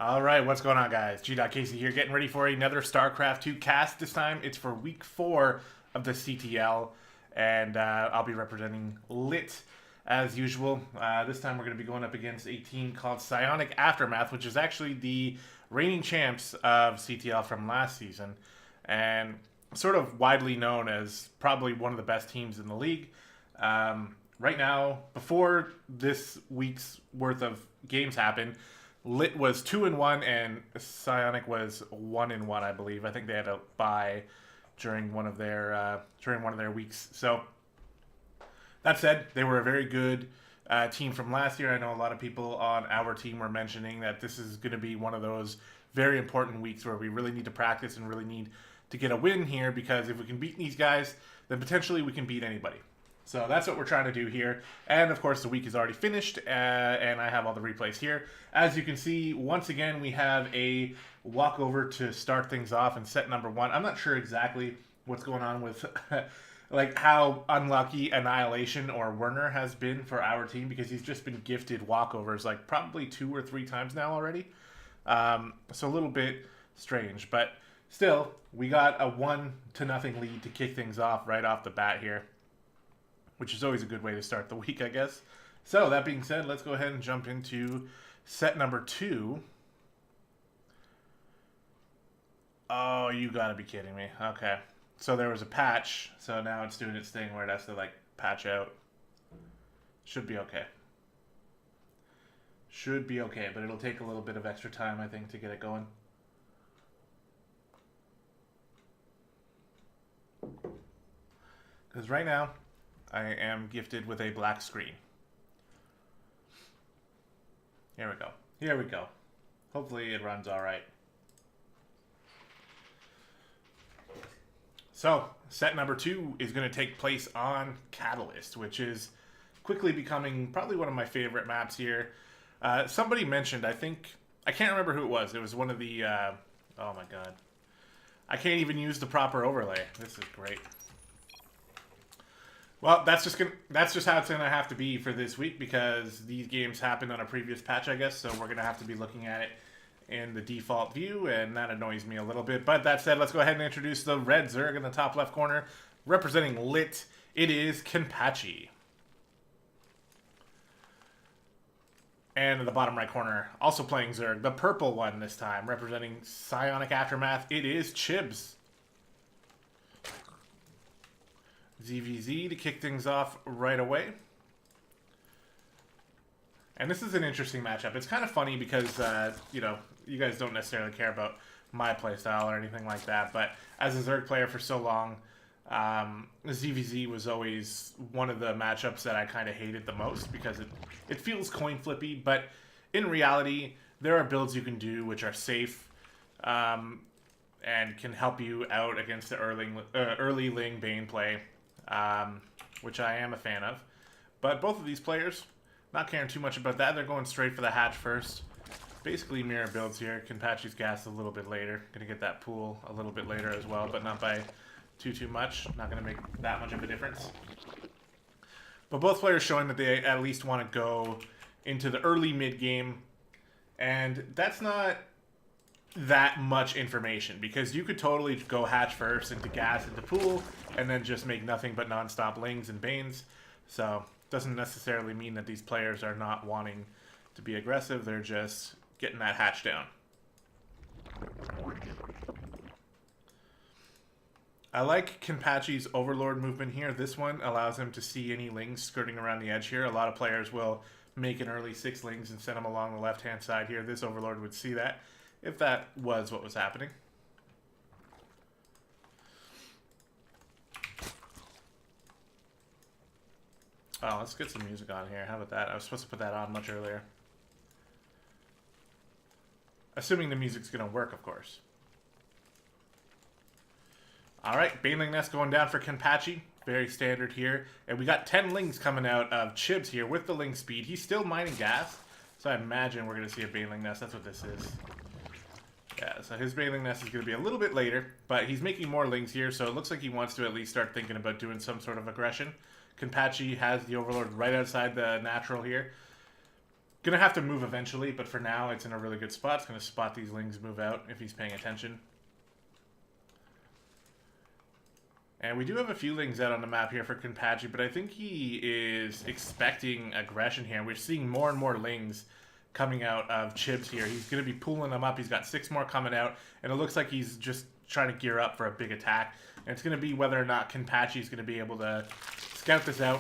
All right, what's going on, guys? Gdoggcasey here, getting ready for another StarCraft 2 cast. This time, it's for week 4 of the CTL, and I'll be representing LiT as usual. This time, we're going to be going up against a team called Psionic Aftermath, which is actually the reigning champs of CTL from last season, and sort of widely known as probably one of the best teams in the league. Right now, before this week's worth of games happened, LiT was 2-1 and Psionic was 1-1, I believe. I think they had a bye during one of their weeks. So that said, they were a very good team from last year. I know a lot of people on our team were mentioning that this is going to be one of those very important weeks where we really need to practice and really need to get a win here, because if we can beat these guys, then potentially we can beat anybody. So that's what we're trying to do here. And of course, the week is already finished, and I have all the replays here. As you can see, once again, we have a walkover to start things off in set number 1. I'm not sure exactly what's going on with like how unlucky Annihilation or Werner has been for our team, because he's just been gifted walkovers like probably 2 or 3 times now already. So a little bit strange, but still, we got a 1-0 lead to kick things off right off the bat here, which is always a good way to start the week, I guess. So, that being said, let's go ahead and jump into set number 2. Oh, you gotta be kidding me. Okay. So, there was a patch, so now it's doing its thing where it has to, like, patch out. Should be okay. Should be okay, but it'll take a little bit of extra time, I think, to get it going. Because right now, I am gifted with a black screen. Here we go. Here we go. Hopefully it runs all right. So, set number 2 is going to take place on Catalyst, which is quickly becoming probably one of my favorite maps here. Somebody mentioned, I can't remember who it was. It was one of the, oh my god. I can't even use the proper overlay. This is great. Well, that's just how it's gonna have to be for this week, because these games happened on a previous patch, I guess. So we're gonna have to be looking at it in the default view, and that annoys me a little bit. But that said, let's go ahead and introduce the red Zerg in the top left corner, representing LiT. It is Kenpachi. And in the bottom right corner, also playing Zerg, the purple one this time, representing Psionic Aftermath. It is Chibs. ZVZ to kick things off right away. And this is an interesting matchup. It's kind of funny because, you know, you guys don't necessarily care about my playstyle or anything like that, but as a Zerg player for so long, ZVZ was always one of the matchups that I kind of hated the most, because it feels coin flippy, but in reality, there are builds you can do which are safe, and can help you out against the early Ling Bane play. Which I am a fan of. But both of these players, not caring too much about that. They're going straight for the hatch first. Basically mirror builds here. Kenpachi's gas a little bit later. Going to get that pool a little bit later as well, but not by too much. Not going to make that much of a difference. But both players showing that they at least want to go into the early mid game. And that's not that much information, because you could totally go hatch first into gas into pool and then just make nothing but non-stop Lings and Banes. So doesn't necessarily mean that these players are not wanting to be aggressive. They're just getting that hatch down. I like Kenpachi's Overlord movement here. This one allows him to see any Lings skirting around the edge here. A lot of players will make an early 6 Lings and send them along the left-hand side here. This Overlord would see that, if that was what was happening. Oh, let's get some music on here. How about that? I was supposed to put that on much earlier. Assuming the music's going to work, of course. Alright, Baneling Nest going down for Kenpachi. Very standard here. And we got 10 Lings coming out of Chibs here with the Ling speed. He's still mining gas, so I imagine we're going to see a Baneling Nest. That's what this is. Yeah, so his Baneling Nest is going to be a little bit later, but he's making more Lings here, so it looks like he wants to at least start thinking about doing some sort of aggression. Kenpachi has the Overlord right outside the natural here. Gonna have to move eventually, but for now it's in a really good spot. It's gonna spot these lings move out if he's paying attention. And we do have a few lings out on the map here for Kenpachi, but I think he is expecting aggression here. We're seeing more and more lings coming out of Chibs here. He's going to be pulling them up. He's got 6 more coming out, and it looks like he's just trying to gear up for a big attack. And it's going to be whether or not Kenpachi is going to be able to scout this out.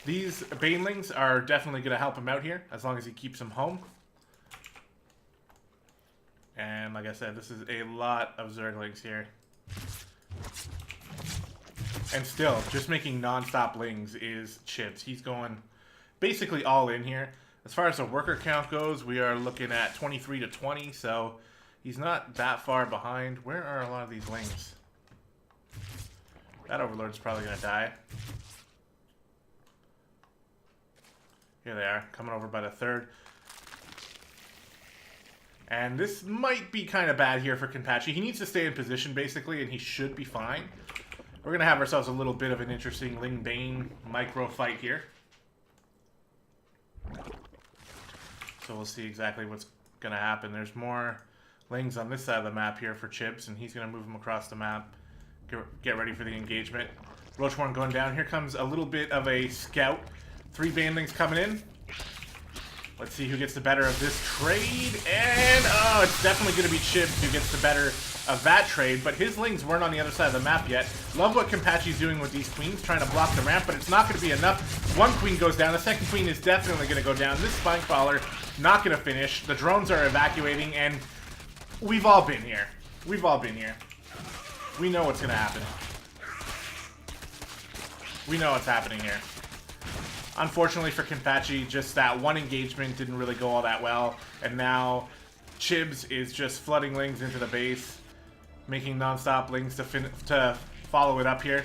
These Banelings are definitely going to help him out here, as long as he keeps them home. And like I said, this is a lot of Zerglings here. And still, just making non-stop lings is Chibs. He's going basically all in here. As far as the worker count goes, we are looking at 23 to 20, so he's not that far behind. Where are a lot of these lings? That Overlord's probably going to die. Here they are, coming over by the 3rd. And this might be kind of bad here for Kenpachi. He needs to stay in position, basically, and he should be fine. We're going to have ourselves a little bit of an interesting Ling Bane micro fight here. So we'll see exactly what's going to happen. There's more Lings on this side of the map here for Chibs, and he's going to move them across the map. Get ready for the engagement. Roachborn going down. Here comes a little bit of a scout. 3 Banelings coming in. Let's see who gets the better of this trade. And, oh, it's definitely going to be Chibs who gets the better of that trade. But his Lings weren't on the other side of the map yet. Love what Kenpachi's doing with these queens, trying to block the ramp, but it's not going to be enough. 1 queen goes down. The 2nd queen is definitely going to go down. This spine crawler not going to finish. The drones are evacuating, and we've all been here. We've all been here. We know what's going to happen. We know what's happening here. Unfortunately for Kenpachi, just that one engagement didn't really go all that well, and now Chibs is just flooding lings into the base, making non-stop lings to follow it up here.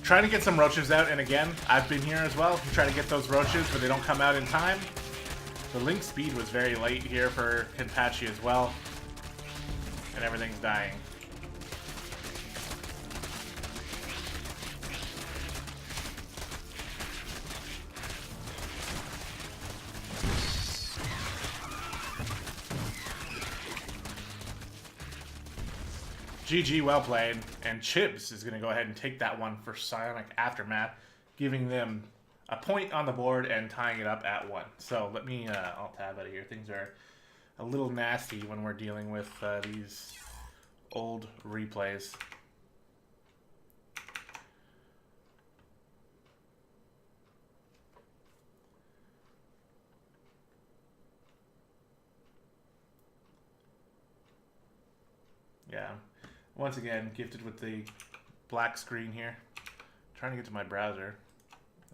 Trying to get some roaches out, and again, I've been here as well. Trying to get those roaches, but they don't come out in time. The link speed was very late here for Kenpachi as well, and everything's dying. GG, well played. And Chibs is going to go ahead and take that one for Psionic Aftermath, giving them a point on the board and tying it up at 1. So let me, I'll tab out of here. Things are a little nasty when we're dealing with these old replays. Yeah. Once again, gifted with the black screen here. Trying to get to my browser.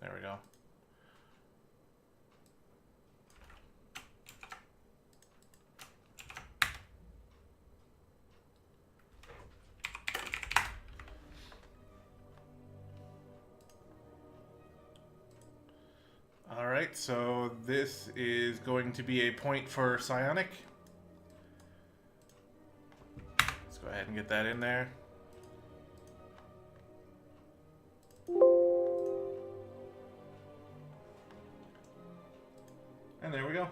There we go. Alright, so this is going to be a point for Psionic. Go ahead and get that in there. And there we go.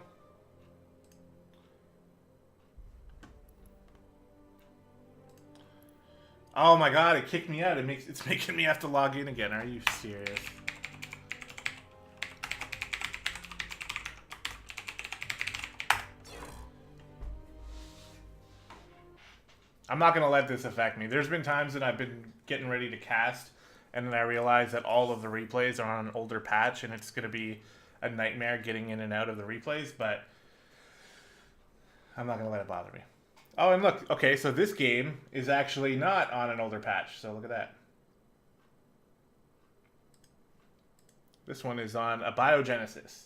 Oh my god, it kicked me out. It's making me have to log in again. Are you serious? I'm not going to let this affect me. There's been times that I've been getting ready to cast, and then I realize that all of the replays are on an older patch, and it's going to be a nightmare getting in and out of the replays, but I'm not going to let it bother me. Oh, and look, okay, so this game is actually not on an older patch, so look at that. This one is on a Biogenesis.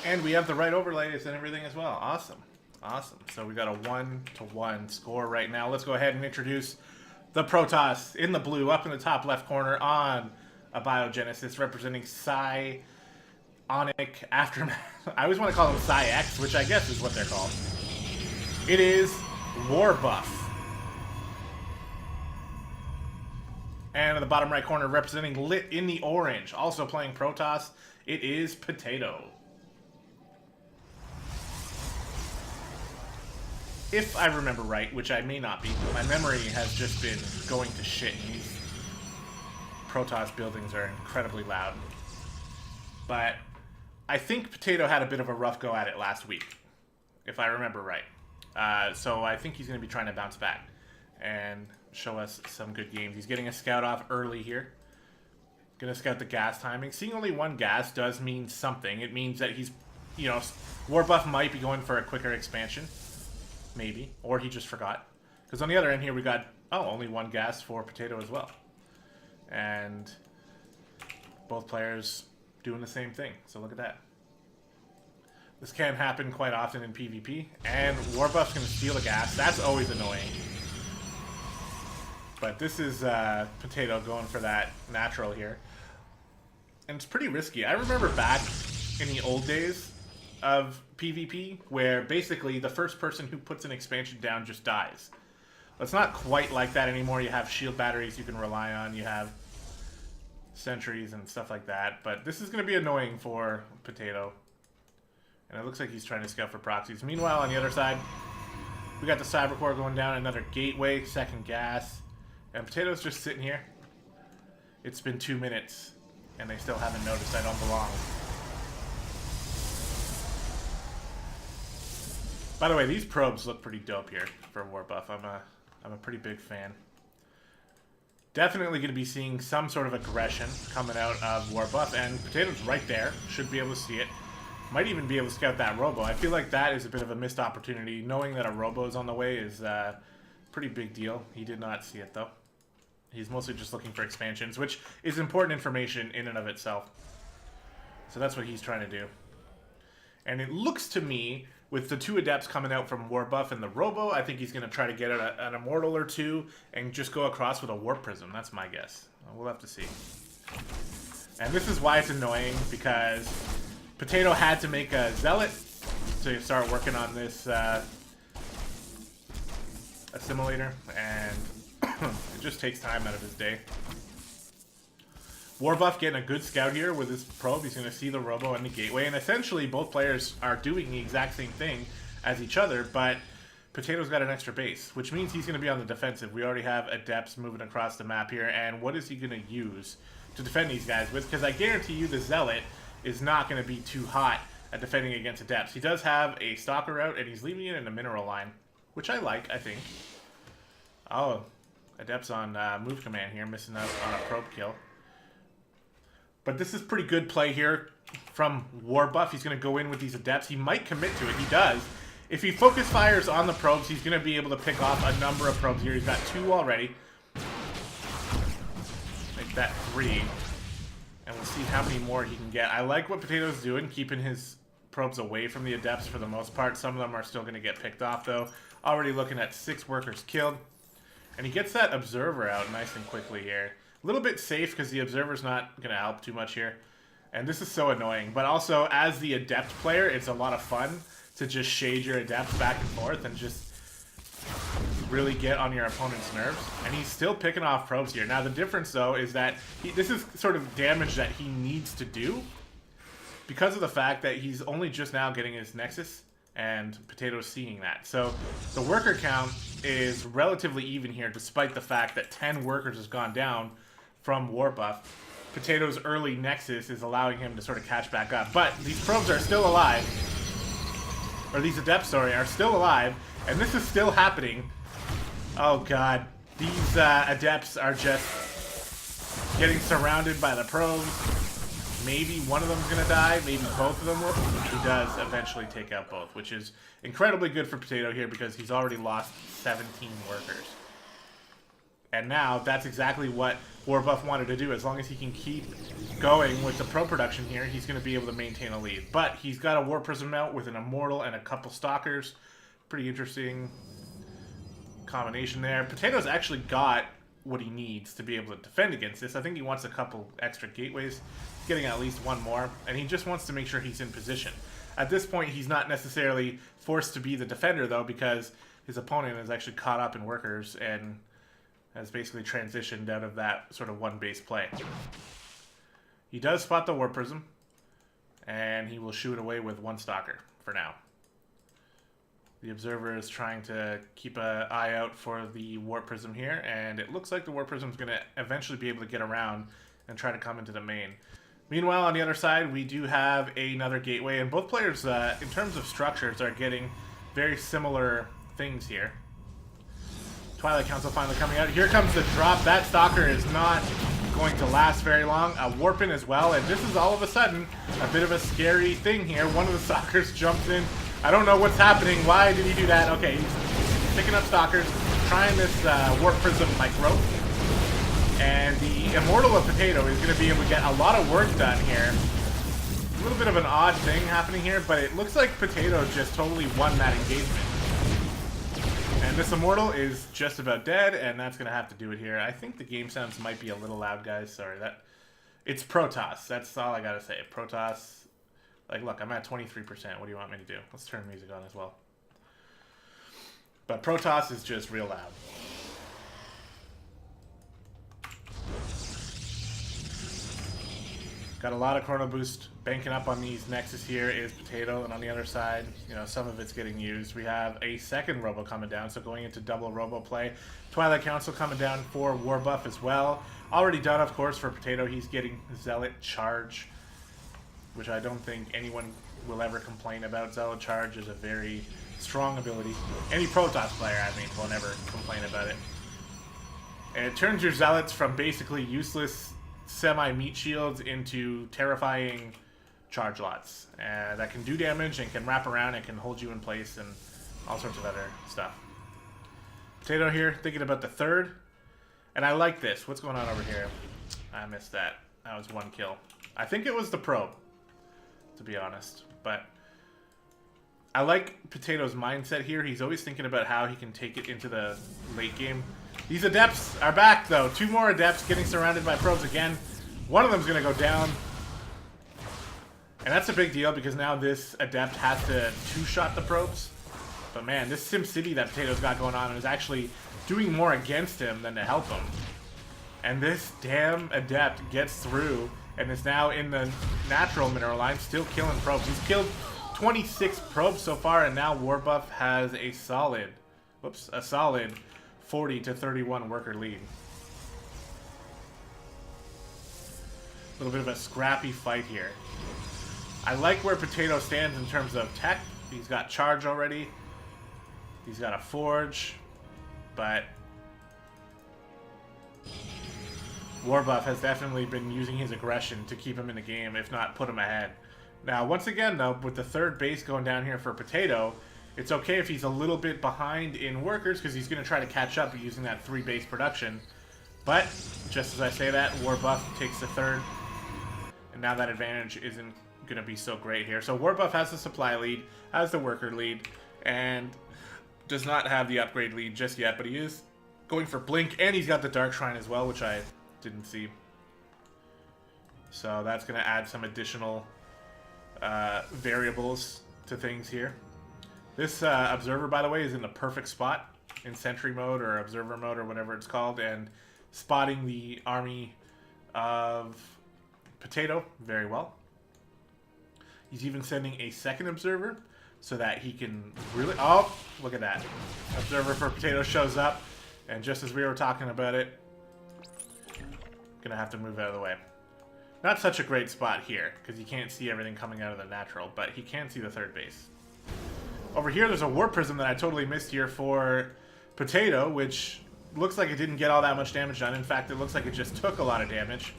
And we have the right overlays and everything as well. Awesome. Awesome. So we got a 1-1 score right now. Let's go ahead and introduce the Protoss in the blue up in the top left corner on a Biogenesis representing Psionic Aftermath. I always want to call them PsiX, which I guess is what they're called. It is War Buff. And in the bottom right corner, representing LiT in the orange, also playing Protoss, it is Potato. If I remember right, which I may not be, my memory has just been going to shit, and these Protoss buildings are incredibly loud. But I think Potato had a bit of a rough go at it last week, if I remember right. So I think he's going to be trying to bounce back and show us some good games. He's getting a scout off early here. Going to scout the gas timing. Seeing only one gas does mean something. It means that he's, you know, Warbuff might be going for a quicker expansion. Maybe. Or he just forgot. Because on the other end here we got, oh, only one gas for Potato as well. And both players doing the same thing. So look at that. This can happen quite often in PvP. And Warbuff's going to steal a gas. That's always annoying. But this is Potato going for that natural here. And it's pretty risky. I remember back in the old days of PvP where basically the first person who puts an expansion down just dies. It's not quite like that anymore. You have shield batteries you can rely on. You have sentries and stuff like that. But this is going to be annoying for Potato. And it looks like he's trying to scout for proxies. Meanwhile, on the other side, we got the Cybercore going down. Another gateway, second gas. And Potato's just sitting here. It's been 2 minutes. And they still haven't noticed I don't belong. By the way, these probes look pretty dope here for Warbuff. I'm a pretty big fan. Definitely going to be seeing some sort of aggression coming out of Warbuff, and Potato's right there. Should be able to see it. Might even be able to scout that Robo. I feel like that is a bit of a missed opportunity. Knowing that a Robo is on the way is a pretty big deal. He did not see it, though. He's mostly just looking for expansions, which is important information in and of itself. So that's what he's trying to do. And it looks to me, with the two Adepts coming out from Warbuff and the Robo, I think he's going to try to get an Immortal or two and just go across with a Warp Prism. That's my guess. We'll have to see. And this is why it's annoying, because Potato had to make a Zealot to start working on this assimilator, and it just takes time out of his day. Warbuff getting a good scout here with his probe. He's going to see the Robo and the gateway, and essentially both players are doing the exact same thing as each other, but Potato's got an extra base, which means he's going to be on the defensive. We already have Adepts moving across the map here, and what is he going to use to defend these guys with? Because I guarantee you the Zealot is not going to be too hot at defending against Adepts. He does have a Stalker out, and he's leaving it in a mineral line, which I like, I think. Oh, Adepts on move command here, missing out on a probe kill. But this is pretty good play here from Warbuff. He's going to go in with these Adepts. He might commit to it. He does. If he focus fires on the probes, he's going to be able to pick off a number of probes here. He's got 2 already. Make that 3. And we'll see how many more he can get. I like what Potato's doing, keeping his probes away from the Adepts for the most part. Some of them are still going to get picked off, though. Already looking at 6 workers killed. And he gets that Observer out nice and quickly here. A little bit safe because the Observer's not going to help too much here. And this is so annoying. But also, as the Adept player, it's a lot of fun to just shade your Adepts back and forth and just really get on your opponent's nerves. And he's still picking off probes here. Now, the difference, though, is that this is sort of damage that he needs to do because of the fact that he's only just now getting his Nexus, and Potato's seeing that. So the worker count is relatively even here, despite the fact that 10 workers has gone down from Warbuff. Potato's early Nexus is allowing him to sort of catch back up. But these probes are still alive. Or these Adepts, sorry, are still alive. And this is still happening. Oh god. These Adepts are just getting surrounded by the probes. Maybe one of them's going to die. Maybe both of them will. He does eventually take out both, which is incredibly good for Potato here because he's already lost 17 workers. And now that's exactly what Warbuff wanted to do. As long as he can keep going with the pro production here, he's going to be able to maintain a lead. But he's got a Warp Prism out with an Immortal and a couple Stalkers. Pretty interesting combination there. Potato's actually got what he needs to be able to defend against this. I think he wants a couple extra gateways. He's getting at least one more. And he just wants to make sure he's in position. At this point, he's not necessarily forced to be the defender, though, because his opponent is actually caught up in workers and has basically transitioned out of that sort of one base play. He does spot the Warp Prism, and he will shoo it away with one Stalker for now. The Observer is trying to keep an eye out for the Warp Prism here, and it looks like the Warp Prism is going to eventually be able to get around and try to come into the main. Meanwhile, on the other side, we do have another gateway, and both players, in terms of structures, are getting very similar things here. Twilight Council finally coming out. Here comes the drop. That Stalker is not going to last very long. A Warpin as well, and this is all of a sudden a bit of a scary thing here. One of the Stalkers jumps in. I don't know what's happening. Why did he do that? Okay, he's picking up Stalkers, trying this Warp Prism micro. And the Immortal of Potato is going to be able to get a lot of work done here. A little bit of an odd thing happening here, but it looks like Potato just totally won that engagement. And this Immortal is just about dead, and that's going to have to do it here. I think the game sounds might be a little loud, guys. Sorry. It's Protoss. That's all I got to say. Protoss. Like, look, I'm at 23%. What do you want me to do? Let's turn music on as well. But Protoss is just real loud. Got a lot of Chrono Boost banking up on these. Nexus here is Potato, and on the other side, you know, some of it's getting used. We have a second Robo coming down, so going into double Robo play. Twilight Council coming down for War Buff as well. Already done, of course, for Potato. He's getting Zealot Charge, which I don't think anyone will ever complain about. Zealot Charge is a very strong ability. Any Protoss player, I mean, will never complain about it. And it turns your Zealots from basically useless semi-meat shields into terrifying charge lots that can do damage and can wrap around and can hold you in place and all sorts of other stuff. Potato here, thinking about the third. And I like this. What's going on over here? I missed that. That was one kill. I think it was the probe, to be honest. But I like Potato's mindset here. He's always thinking about how he can take it into the late game. These Adepts are back, though. Two more Adepts getting surrounded by probes again. One of them's going to go down. And that's a big deal because now this Adept has to two-shot the probes. But man, this SimCity that Potato's got going on is actually doing more against him than to help him. And this damn Adept gets through and is now in the natural mineral line, still killing probes. He's killed 26 probes so far, and now Warbuff has a solid 40 to 31 worker lead. A little bit of a scrappy fight here. I like where Potato stands in terms of tech. He's got charge already. He's got a forge, but Warbuff has definitely been using his aggression to keep him in the game, if not put him ahead. Now, once again, though, with the third base going down here for Potato, it's okay if he's a little bit behind in workers because he's going to try to catch up using that 3-base production. But, just as I say that, Warbuff takes the third, and now that advantage isn't going to be so great here. So Warbuff has the supply lead, has the worker lead, and does not have the upgrade lead just yet, but he is going for Blink, and he's got the Dark Shrine as well, which I didn't see. So that's going to add some additional variables to things here. This Observer, by the way, is in the perfect spot in Sentry mode or Observer mode or whatever it's called, and spotting the army of Potato very well. He's even sending a second Observer so that he can really... Oh, look at that. Observer for Potato shows up, and just as we were talking about it, gonna have to move out of the way. Not such a great spot here, because you can't see everything coming out of the natural, but he can see the third base. Over here, there's a Warp Prism that I totally missed here for Potato, which looks like it didn't get all that much damage done. In fact, it looks like it just took a lot of damage.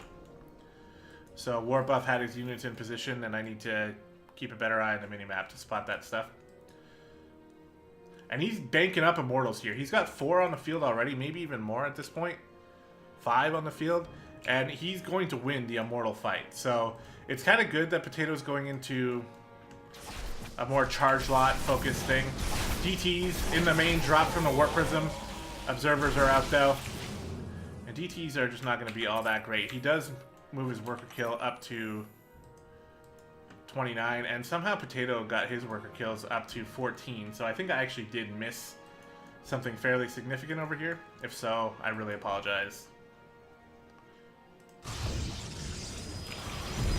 So Warbuff had his units in position, and I need to keep a better eye on the minimap to spot that stuff. And he's banking up Immortals here. He's got 4 on the field already, maybe even more at this point. 5 on the field. And he's going to win the Immortal fight. So it's kind of good that Potato's going into a more charge lot focused thing. DTs in the main drop from the Warp Prism. Observers are out though. And DTs are just not going to be all that great. He does move his worker kill up to 29. And somehow Potato got his worker kills up to 14. So I think I actually did miss something fairly significant over here? If so, I really apologize.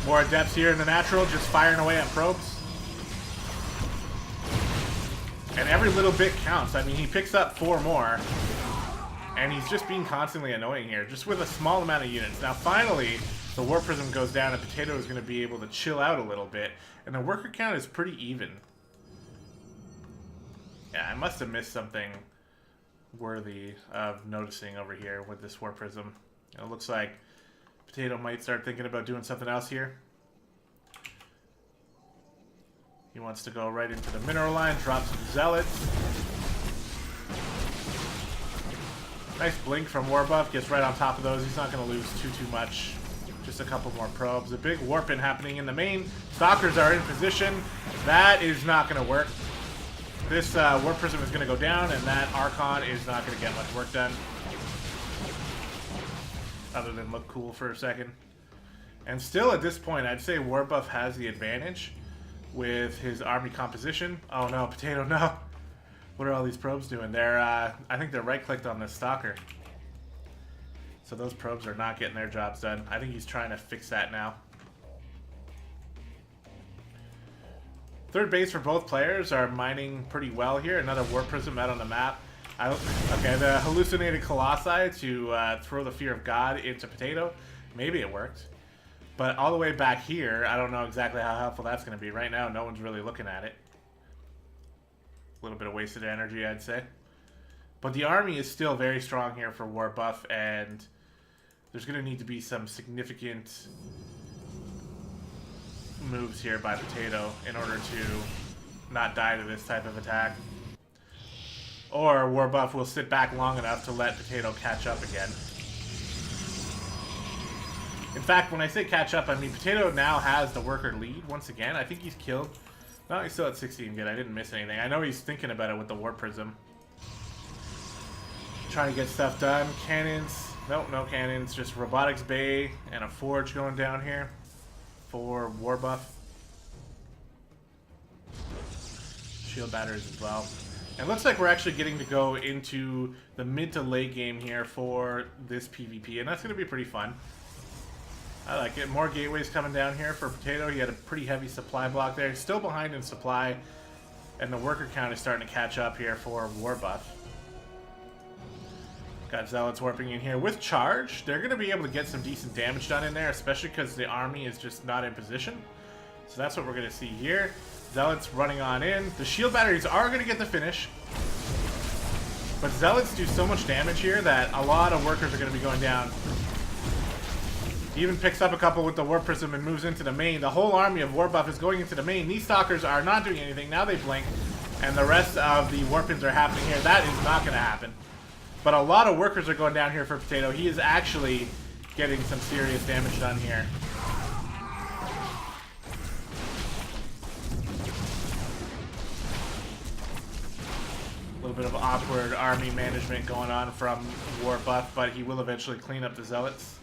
More adepts here in the natural, just firing away on probes. And every little bit counts. I mean, he picks up 4 more. And he's just being constantly annoying here, just with a small amount of units. Now, finally, the Warp Prism goes down, and Potato is going to be able to chill out a little bit. And the worker count is pretty even. Yeah, I must have missed something worthy of noticing over here with this Warp Prism. It looks like Potato might start thinking about doing something else here. He wants to go right into the mineral line, drop some Zealots. Nice blink from Warbuff, gets right on top of those. He's not going to lose too much. Just a couple more probes. A big warp-in happening in the main. Stalkers are in position. That is not going to work. This Warp Prism is going to go down, and that Archon is not going to get much work done. Other than look cool for a second. And still at this point, I'd say Warbuff has the advantage with his army composition. Oh no, Potato, no. What are all these probes doing? They're, I think they're right-clicked on this Stalker. So those probes are not getting their jobs done. I think he's trying to fix that now. Third base for both players are mining pretty well here. Another Warp Prism out on the map. Okay, the hallucinated Colossi to throw the Fear of God into Potato. Maybe it worked. But all the way back here, I don't know exactly how helpful that's going to be. Right now, no one's really looking at it. A little bit of wasted energy, I'd say. But the army is still very strong here for Warbuff, and there's going to need to be some significant moves here by Potato in order to not die to this type of attack. Or Warbuff will sit back long enough to let Potato catch up again. In fact, when I say catch up, I mean Potato now has the worker lead once again. I think he's killed. No, he's still at 16 good. I didn't miss anything. I know he's thinking about it with the Warp Prism. Trying to get stuff done. Cannons. Nope, no cannons. Just Robotics Bay and a Forge going down here for Warbuff. Shield batteries as well. And it looks like we're actually getting to go into the mid to late game here for this PvP, and that's going to be pretty fun. I like it. More gateways coming down here for Potato. He had a pretty heavy supply block there. He's still behind in supply, and the worker count is starting to catch up here for Warbuff. Got Zealots warping in here with charge. They're going to be able to get some decent damage done in there, especially because the army is just not in position. So that's what we're going to see here. Zealots running on in. The shield batteries are going to get the finish. But Zealots do so much damage here that a lot of workers are going to be going down. He even picks up a couple with the Warp Prism and moves into the main. The whole army of Warbuff is going into the main. These Stalkers are not doing anything. Now they blink. And the rest of the Warp-ins are happening here. That is not going to happen. But a lot of workers are going down here for Potato. He is actually getting some serious damage done here. A little bit of awkward army management going on from Warbuff, but he will eventually clean up the Zealots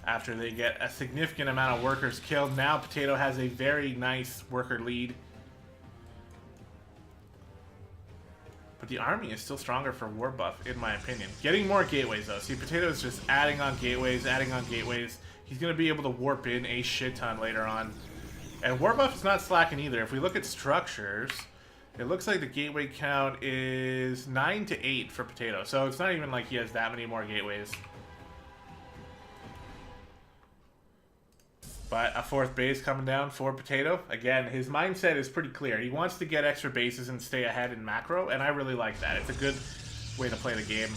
after they get a significant amount of workers killed. Now Potato has a very nice worker lead. But the army is still stronger for Warbuff, in my opinion. Getting more gateways, though. See, Potato is just adding on gateways, adding on gateways. He's going to be able to warp in a shit ton later on. And Warbuff is not slacking either. If we look at structures, it looks like the gateway count is 9 to 8 for Potato. So it's not even like he has that many more gateways. But a fourth base coming down for Potato. Again, his mindset is pretty clear. He wants to get extra bases and stay ahead in macro, and I really like that. It's a good way to play the game.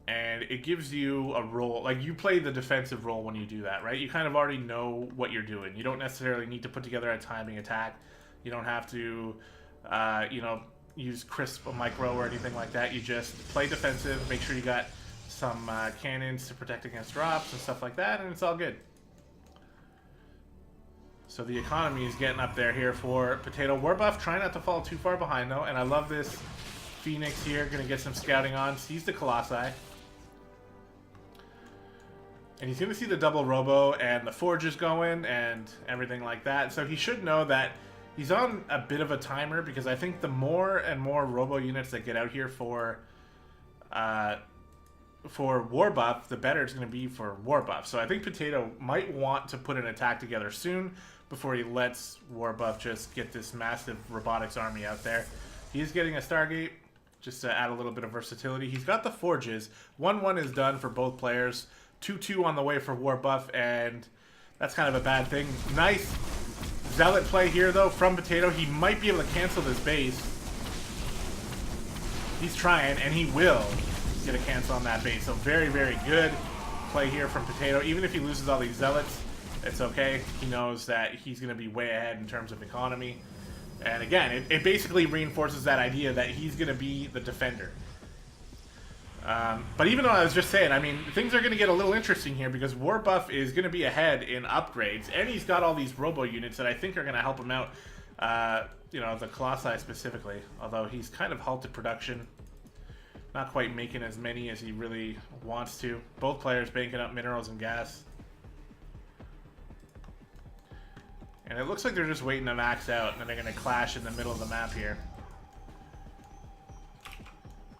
And it gives you a role. Like, you play the defensive role when you do that, right? You kind of already know what you're doing. You don't necessarily need to put together a timing attack. You don't have to, you know, use crisp micro or anything like that. You just play defensive, make sure you got some cannons to protect against drops and stuff like that, and it's all good. So the economy is getting up there here for Potato. Warbuff trying not to fall too far behind, though, and I love this Phoenix here. Going to get some scouting on. Sees the Colossi. And he's going to see the double Robo and the Forges going and everything like that. So he should know that He's on a bit of a timer because I think the more and more robo units that get out here for war buff, the better it's going to be for war buff. So I think Potato might want to put an attack together soon before he lets war buff just get this massive robotics army out there. He's getting a Stargate just to add a little bit of versatility. He's got the forges. 1-1 is done for both players. 2-2 on the way for war buff, and that's kind of a bad thing. Nice Zealot play here, though, from Potato. He might be able to cancel this base. He's trying, and he will get a cancel on that base. So very, very good play here from Potato. Even if he loses all these Zealots, it's okay. He knows that he's going to be way ahead in terms of economy. And again, it basically reinforces that idea that he's going to be the defender. But even though I was just saying, I mean, things are going to get a little interesting here because war buff is going to be ahead in upgrades, and he's got all these robo units that I think are going to help him out. You know, the Colossi specifically, although he's kind of halted production. Not quite making as many as he really wants to. Both players banking up minerals and gas. And it looks like they're just waiting to max out, and then they're going to clash in the middle of the map here.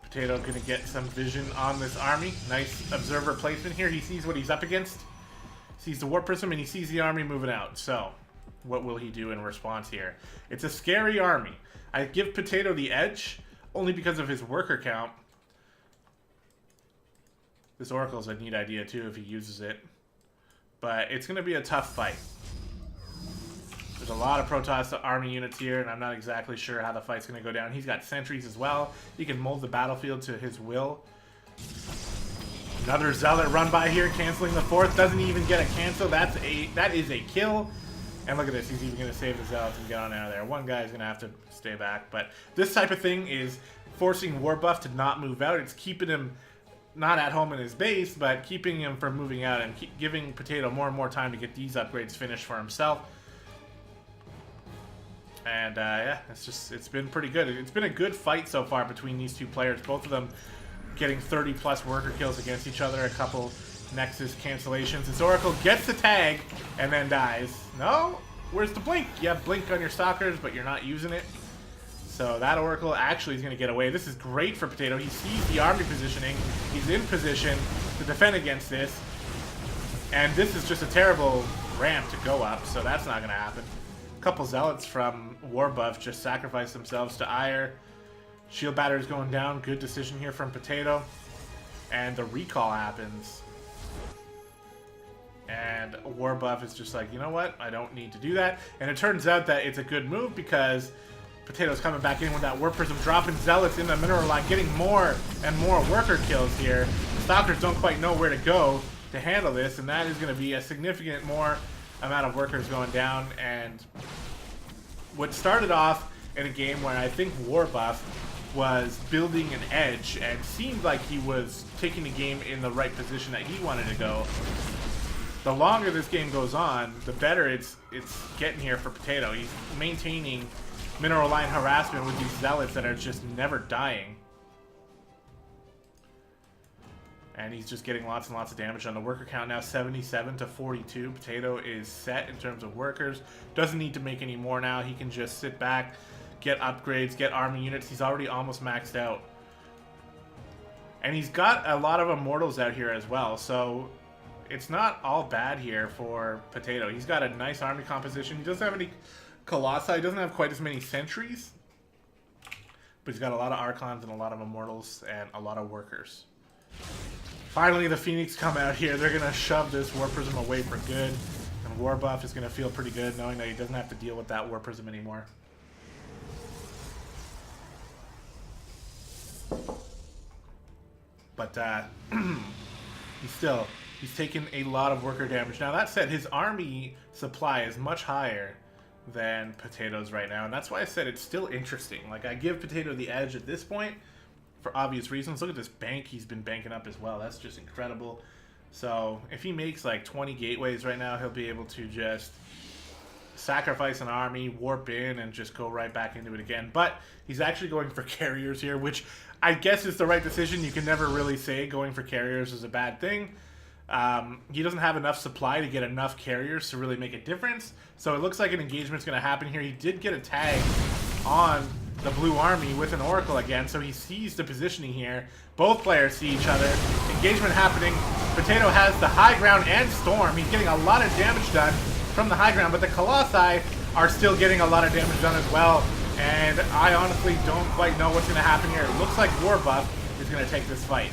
Potato going to get some vision on this army. Nice observer placement here. He sees what he's up against. Sees the warp prism, and he sees the army moving out. So, what will he do in response here? It's a scary army. I give Potato the edge, only because of his worker count. This Oracle's a neat idea, too, if he uses it. But it's going to be a tough fight. There's a lot of Protoss army units here, and I'm not exactly sure how the fight's going to go down. He's got sentries as well. He can mold the battlefield to his will. Another Zealot run by here, canceling the fourth. Doesn't even get a cancel. That is a kill. And look at this. He's even going to save the Zealots and get on out of there. One guy's going to have to stay back. But this type of thing is forcing war buff to not move out. It's keeping him not at home in his base, but keeping him from moving out and giving Potato more and more time to get these upgrades finished for himself. And yeah, it's been pretty good. It's been a good fight so far between these two players. Both of them getting 30+ worker kills against each other. A couple Nexus cancellations. This Oracle gets the tag and then dies. No? Where's the blink? You have blink on your stalkers, but you're not using it. So that Oracle actually is going to get away. This is great for Potato. He sees the army positioning. He's in position to defend against this. And this is just a terrible ramp to go up, so that's not going to happen. Couple Zealots from war buff just sacrifice themselves to Ire. Shield batter's going down. Good decision here from Potato. And the recall happens. And war buff is just like, you know what? I don't need to do that. And it turns out that it's a good move because Potato's coming back in with that Warp Prism, dropping Zealots in the mineral line, getting more and more worker kills here. The Stalkers don't quite know where to go to handle this, and that is going to be a significant more amount of workers going down. And what started off in a game where I think war buff was building an edge and seemed like he was taking the game in the right position that he wanted to go, the longer this game goes on, the better it's getting here for Potato. He's maintaining mineral line harassment with these Zealots that are just never dying. And he's just getting lots and lots of damage on the worker count now, 77 to 42. Potato is set in terms of workers. Doesn't need to make any more now. He can just sit back, get upgrades, get army units. He's already almost maxed out. And he's got a lot of Immortals out here as well, so it's not all bad here for Potato. He's got a nice army composition. He doesn't have any Colossi. He doesn't have quite as many sentries. But he's got a lot of Archons and a lot of Immortals and a lot of workers. Finally, the Phoenix come out here. They're going to shove this War Prism away for good. And War Buff is going to feel pretty good knowing that he doesn't have to deal with that War Prism anymore. But he's taken a lot of worker damage. Now, that said, his army supply is much higher than Potato's right now. And that's why I said it's still interesting. Like, I give Potato the edge at this point, for obvious reasons. Look at this bank he's been banking up as well. That's just incredible. So if he makes like 20 gateways right now, he'll be able to just sacrifice an army, warp in, and just go right back into it again. But he's actually going for carriers here, which I guess is the right decision. You can never really say going for carriers is a bad thing. He doesn't have enough supply to get enough carriers to really make a difference. So it looks like an engagement's going to happen here. He did get a tag on the blue army with an oracle again, so he sees the positioning here. Both players see each other. Engagement happening. Potato has the high ground and storm. He's getting a lot of damage done from the high ground, but the Colossi are still getting a lot of damage done as well. And I honestly don't quite know what's going to happen here. It looks like Warbuff is going to take this fight.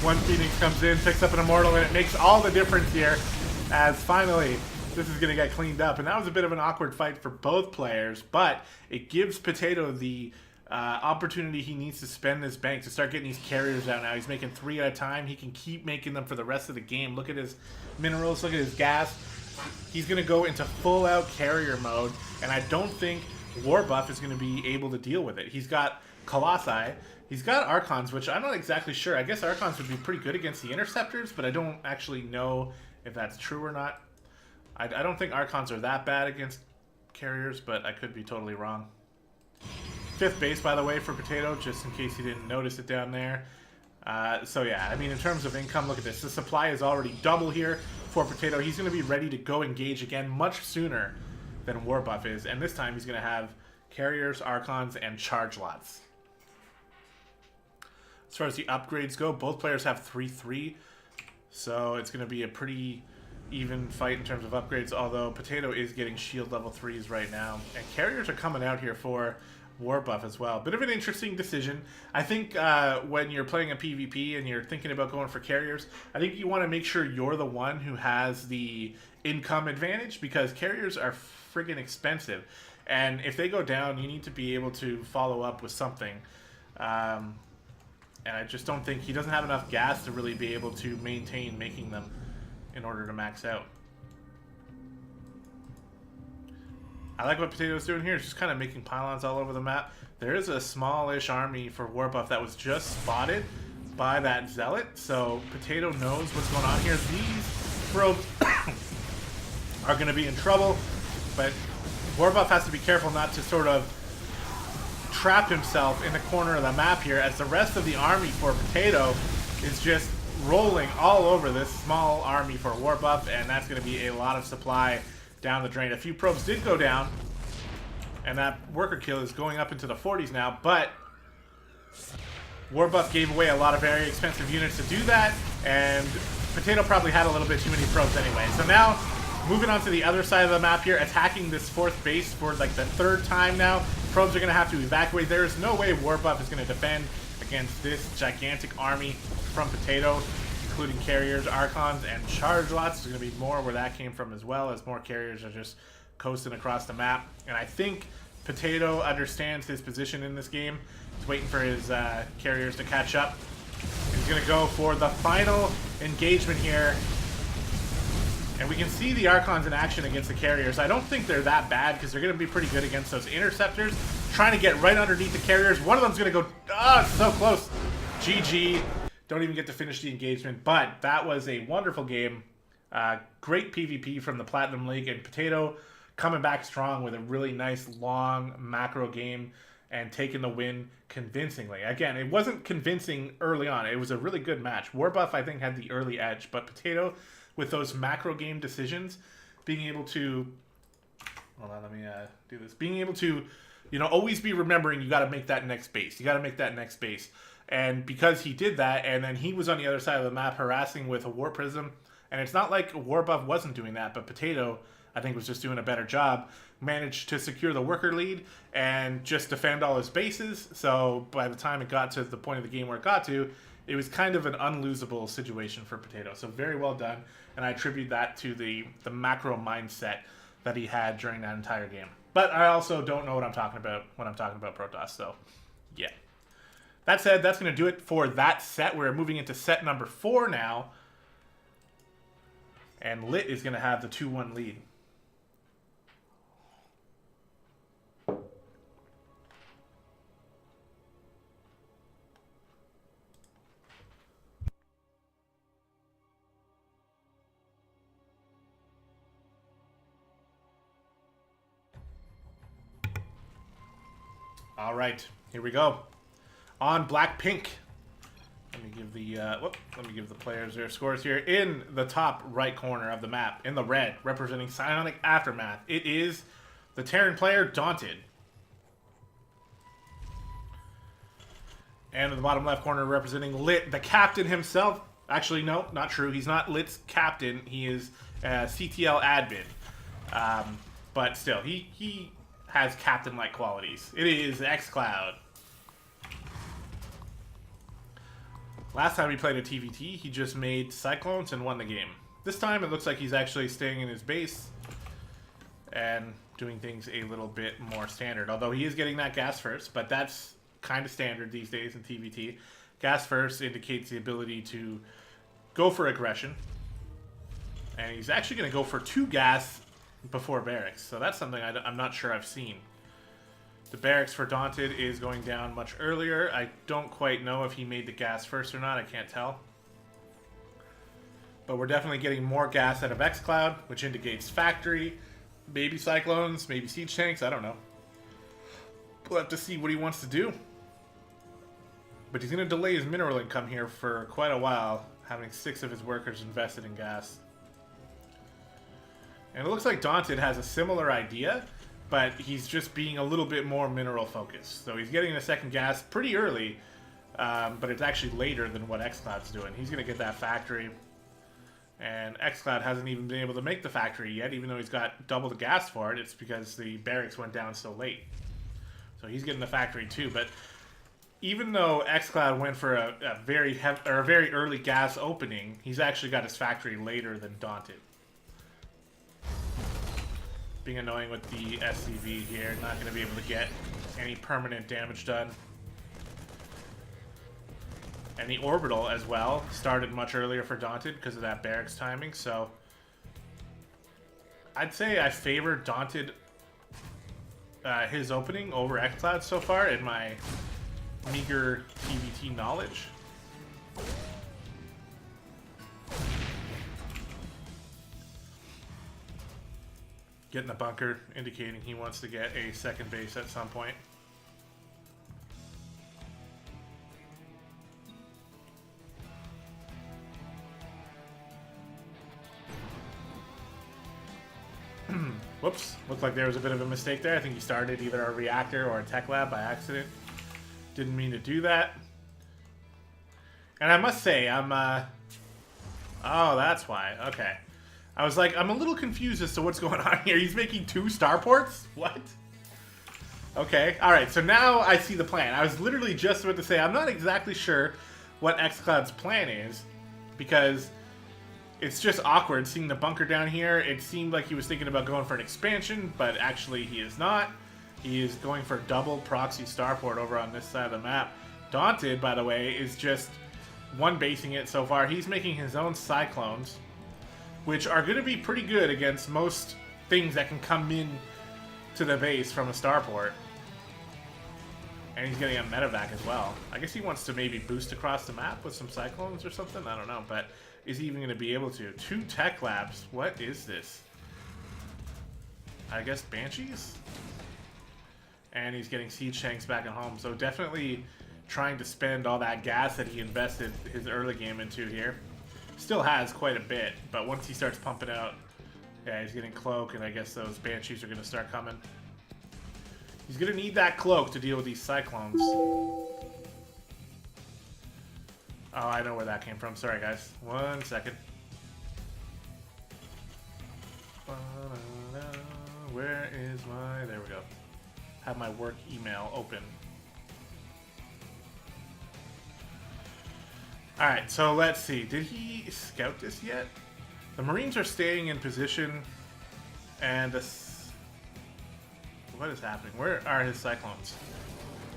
One Phoenix comes in, picks up an Immortal, and it makes all the difference here as finally this is going to get cleaned up. And that was a bit of an awkward fight for both players, but it gives Potato the opportunity he needs to spend his bank to start getting these carriers out now. He's making 3 at a time. He can keep making them for the rest of the game. Look at his minerals, look at his gas. He's going to go into full-out carrier mode, and I don't think Warbuff is going to be able to deal with it. He's got Colossi. He's got Archons, which I'm not exactly sure. I guess Archons would be pretty good against the Interceptors, but I don't actually know if that's true or not. I don't think Archons are that bad against carriers, but I could be totally wrong. 5th base, by the way, for Potato, just in case you didn't notice it down there. So yeah, I mean, in terms of income, look at this. The supply is already double here for Potato. He's going to be ready to go engage again much sooner than Warbuff is, and this time he's going to have carriers, Archons, and charge lots. As far as the upgrades go, both players have 3-3, so it's going to be a pretty even fight in terms of upgrades, although Potato is getting shield level 3s right now. And carriers are coming out here for Warbuff as well. Bit of an interesting decision. I think when you're playing a PvP and you're thinking about going for carriers, I think you want to make sure you're the one who has the income advantage, because carriers are friggin' expensive. And if they go down, you need to be able to follow up with something. And I just don't think he doesn't have enough gas to really be able to maintain making them in order to max out. I like what Potato's doing here. He's just kind of making pylons all over the map. There is a smallish army for Warbuff that was just spotted by that Zealot, so Potato knows what's going on here. These probes are going to be in trouble, but Warbuff has to be careful not to sort of trap himself in the corner of the map here, as the rest of the army for Potato is just rolling all over this small army for Warbuff, and that's going to be a lot of supply down the drain. A few probes did go down, and that worker kill is going up into the 40s now, but Warbuff gave away a lot of very expensive units to do that, and Potato probably had a little bit too many probes anyway. So now, moving on to the other side of the map here, attacking this 4th base for like the 3rd time now. Probes are going to have to evacuate. There is no way Warbuff is going to defend against this gigantic army from Potato, including carriers, Archons, and charge lots. There's going to be more where that came from as well, as more carriers are just coasting across the map. And I think Potato understands his position in this game. He's waiting for his carriers to catch up. He's going to go for the final engagement here. And we can see the Archons in action against the carriers. I don't think they're that bad, because they're going to be pretty good against those Interceptors. Trying to get right underneath the carriers. One of them's going to go... Ah, so close. GG. Don't even get to finish the engagement. But that was a wonderful game. Great PvP from the Platinum League. And Potato coming back strong with a really nice, long macro game and taking the win convincingly. Again, it wasn't convincing early on. It was a really good match. Warbuff, I think, had the early edge. But Potato, with those macro game decisions, being able to... Hold on, let me do this. Being able to, you know, always be remembering you got to make that next base. You got to make that next base. And because he did that, and then he was on the other side of the map harassing with a War Prism, and it's not like Warbuff wasn't doing that, but Potato, I think, was just doing a better job, managed to secure the worker lead and just defend all his bases. So by the time it got to the point of the game where it got to, it was kind of an unlosable situation for Potato. So very well done, and I attribute that to the macro mindset that he had during that entire game. But I also don't know what I'm talking about when I'm talking about Protoss, so yeah. That said, that's going to do it for that set. We're moving into set number 4 now. And LiT is going to have the 2-1 lead. All right, here we go. On black pink. Let me give the let me give the players their scores here. In the top right corner of the map, in the red, representing Psionic Aftermath, it is the Terran player Daunted. And in the bottom left corner, representing LiT, the captain himself. Actually, no, not true. He's not LiT's captain. He is CTL admin. But still, he has captain-like qualities. It is xCloud. Last time he played a TVT, he just made Cyclones and won the game. This time, it looks like he's actually staying in his base and doing things a little bit more standard. Although he is getting that gas first, but that's kind of standard these days in TVT. Gas first indicates the ability to go for aggression. And he's actually going to go for 2 gas before barracks. So that's something I'm not sure I've seen. The barracks for Daunted is going down much earlier. I don't quite know if he made the gas first or not. I can't tell. But we're definitely getting more gas out of xCloud, which indicates factory, maybe Cyclones, maybe siege tanks. I don't know. We'll have to see what he wants to do. But he's going to delay his mineral income here for quite a while, having 6 of his workers invested in gas. And it looks like Daunted has a similar idea, but he's just being a little bit more mineral focused. So he's getting the second gas pretty early, but it's actually later than what xCloud's doing. He's going to get that factory. And xCloud hasn't even been able to make the factory yet, even though he's got double the gas for it. It's because the barracks went down so late. So he's getting the factory too, but even though xCloud went for a very early gas opening, he's actually got his factory later than Daunted. Being annoying with the SCV here, not going to be able to get any permanent damage done. And the orbital as well started much earlier for Daunted because of that barracks timing, so I'd say I favor Daunted his opening over xCloud so far in my meager TVT knowledge. Getting the bunker, indicating he wants to get a second base at some point. Whoops, looked like there was a bit of a mistake there. I think he started either a reactor or a tech lab by accident. Didn't mean to do that. And I must say, oh, that's why. Okay. I was like, I'm a little confused as to what's going on here. He's making 2 starports? What? Okay, alright, so now I see the plan. I was literally just about to say, I'm not exactly sure what xCloud's plan is, because it's just awkward seeing the bunker down here. It seemed like he was thinking about going for an expansion, but actually he is not. He is going for double proxy starport over on this side of the map. Daunted, by the way, is just one-basing it so far. He's making his own Cyclones, which are going to be pretty good against most things that can come in to the base from a starport. And he's getting a medevac as well. I guess he wants to maybe boost across the map with some Cyclones or something. I don't know, but is he even going to be able to? 2 tech labs. What is this? I guess Banshees? And he's getting siege tanks back at home. So definitely trying to spend all that gas that he invested his early game into here. Still has quite a bit, but once he starts pumping out, yeah, he's getting cloak, and I guess those Banshees are going to start coming. He's going to need that cloak to deal with these Cyclones. Oh, I know where that came from. Sorry, guys. 1 second. Where is my... There we go. Have my work email open. Alright, so let's see. Did he scout this yet? The Marines are staying in position, and this... What is happening? Where are his Cyclones?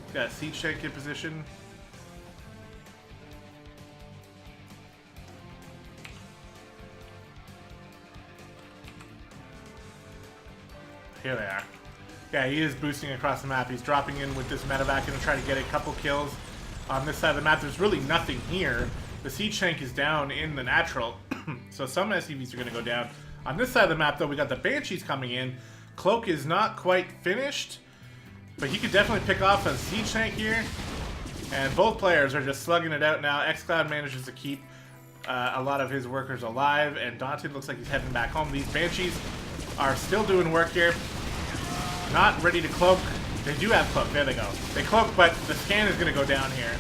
He's got a siege tank in position. Here they are. Yeah, he is boosting across the map. He's dropping in with this medevac and trying to get a couple kills. On this side of the map, there's really nothing here. The siege tank is down in the natural, so some SCVs are going to go down. On this side of the map, though, we got the Banshees coming in. Cloak is not quite finished, But he could definitely pick off a siege tank here. And both players are just slugging it out now. xCloud manages to keep a lot of his workers alive, and Daunted looks like he's heading back home. These Banshees are still doing work here. Not ready to cloak. They do have cloak. There they go. They cloak, but the scan is going to go down here.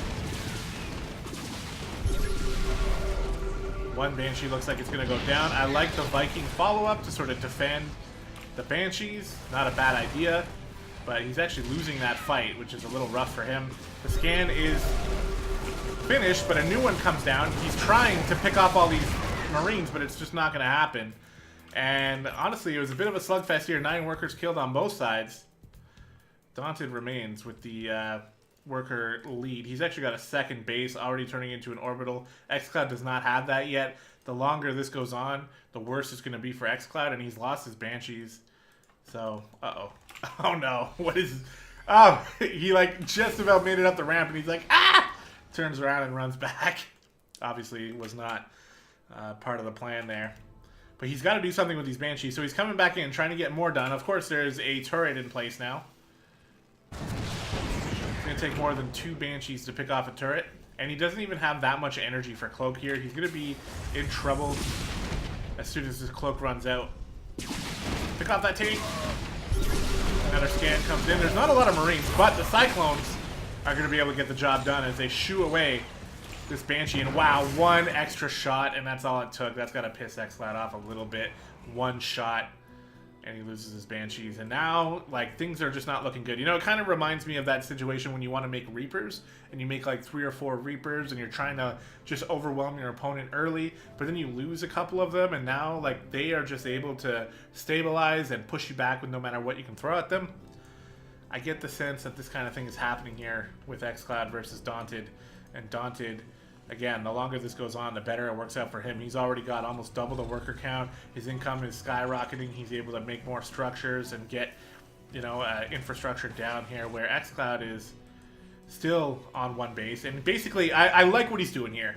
One Banshee looks like it's going to go down. I like the Viking follow-up to sort of defend the Banshees. Not a bad idea, but he's actually losing that fight, which is a little rough for him. The scan is finished, but a new one comes down. He's trying to pick off all these Marines, but it's just not going to happen. And honestly, it was a bit of a slugfest here. 9 workers killed on both sides. Daunted remains with the worker lead. He's actually got a second base already turning into an orbital. xCloud does not have that yet. The longer this goes on, the worse it's going to be for xCloud, and he's lost his Banshees. So, uh-oh. Oh no, what is... Oh, he like just about made it up the ramp, and he's like, ah! Turns around and runs back. Obviously, was not part of the plan there. But he's got to do something with these Banshees, so he's coming back in, trying to get more done. Of course, there's a turret in place now. It's going to take more than 2 Banshees to pick off a turret. And he doesn't even have that much energy for Cloak here. He's going to be in trouble as soon as his Cloak runs out. Pick off that tank. Another scan comes in. There's not a lot of Marines, but the Cyclones are going to be able to get the job done as they shoo away this Banshee. And wow, 1 extra shot, and that's all it took. That's got to piss xCloud off a little bit. 1 shot, and he loses his Banshees. And now, like, things are just not looking good. You know, it kind of reminds me of that situation when you want to make Reapers, and you make like 3 or 4 Reapers, and you're trying to just overwhelm your opponent early, but then you lose a couple of them, and now, like, they are just able to stabilize and push you back with no matter what you can throw at them. I get the sense that this kind of thing is happening here with xCloud versus Daunted. And Daunted, again, the longer this goes on, the better it works out for him. He's already got almost double the worker count. His income is skyrocketing. He's able to make more structures and get, you know, infrastructure down here, where xCloud is still on 1 base. And basically, I like what he's doing here.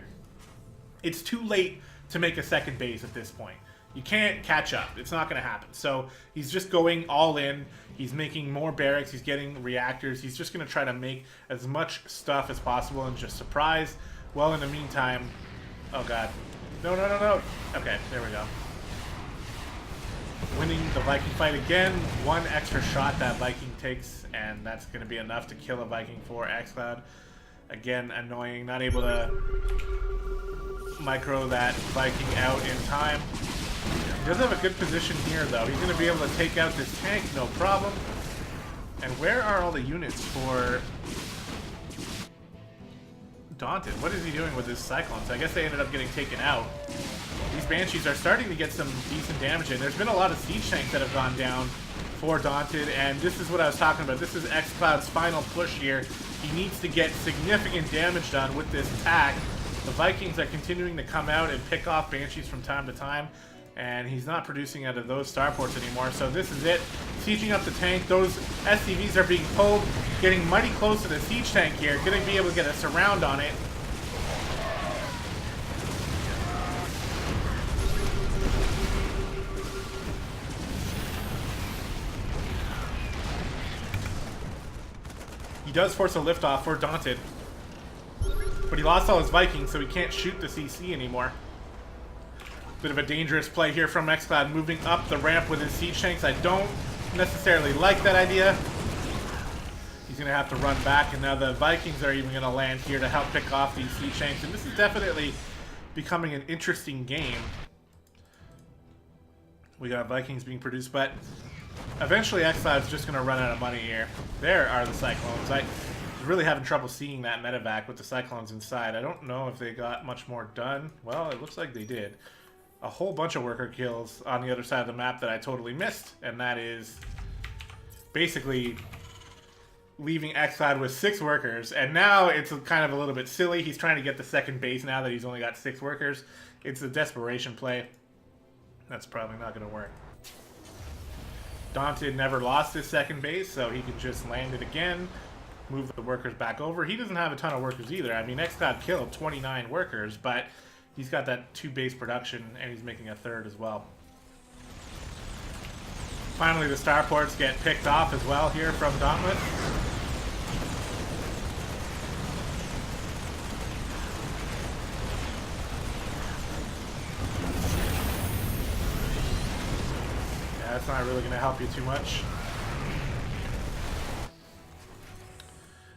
It's too late to make a second base at this point. You can't catch up. It's not going to happen. So he's just going all in. He's making more barracks. He's getting reactors. He's just going to try to make as much stuff as possible and just surprise. Well, in the meantime... Oh, God. No, no, no, no. Okay, there we go. Winning the Viking fight again. 1 extra shot that Viking takes, and that's going to be enough to kill a Viking for xCloud. Again, annoying. Not able to micro that Viking out in time. He does have a good position here, though. He's going to be able to take out this tank, no problem. And where are all the units for Daunted? What is he doing with his Cyclones? I guess they ended up getting taken out. These Banshees are starting to get some decent damage in. There's been a lot of siege tanks that have gone down for Daunted, and this is what I was talking about. This is xCloud's final push here. He needs to get significant damage done with this attack. The Vikings are continuing to come out and pick off Banshees from time to time, and he's not producing out of those starports anymore. So this is it. Sieging up the tank. Those SCVs are being pulled, getting mighty close to the siege tank here. Going to be able to get a surround on it. He does force a liftoff for Daunted, but he lost all his Vikings, so he can't shoot the CC anymore. Bit of a dangerous play here from xCloud, moving up the ramp with his siege tanks. I don't necessarily like that idea. He's going to have to run back, and now the Vikings are even going to land here to help pick off these siege tanks. And this is definitely becoming an interesting game. We got Vikings being produced, but eventually xCloud's just going to run out of money here. There are the Cyclones. I was really having trouble seeing that medevac with the Cyclones inside. I don't know if they got much more done. Well, it looks like they did. A whole bunch of worker kills on the other side of the map that I totally missed, and that is basically leaving xCloud with 6 workers. And now it's kind of a little bit silly. He's trying to get the second base now that he's only got 6 workers. It's a desperation play. That's probably not going to work. Daunted never lost his second base, so he can just land it again, move the workers back over. He doesn't have a ton of workers either. I mean, xCloud killed 29 workers, but he's got that 2 base production, and he's making a 3rd as well. Finally, the starports get picked off as well here from Dauntless. that's not really going to help you too much.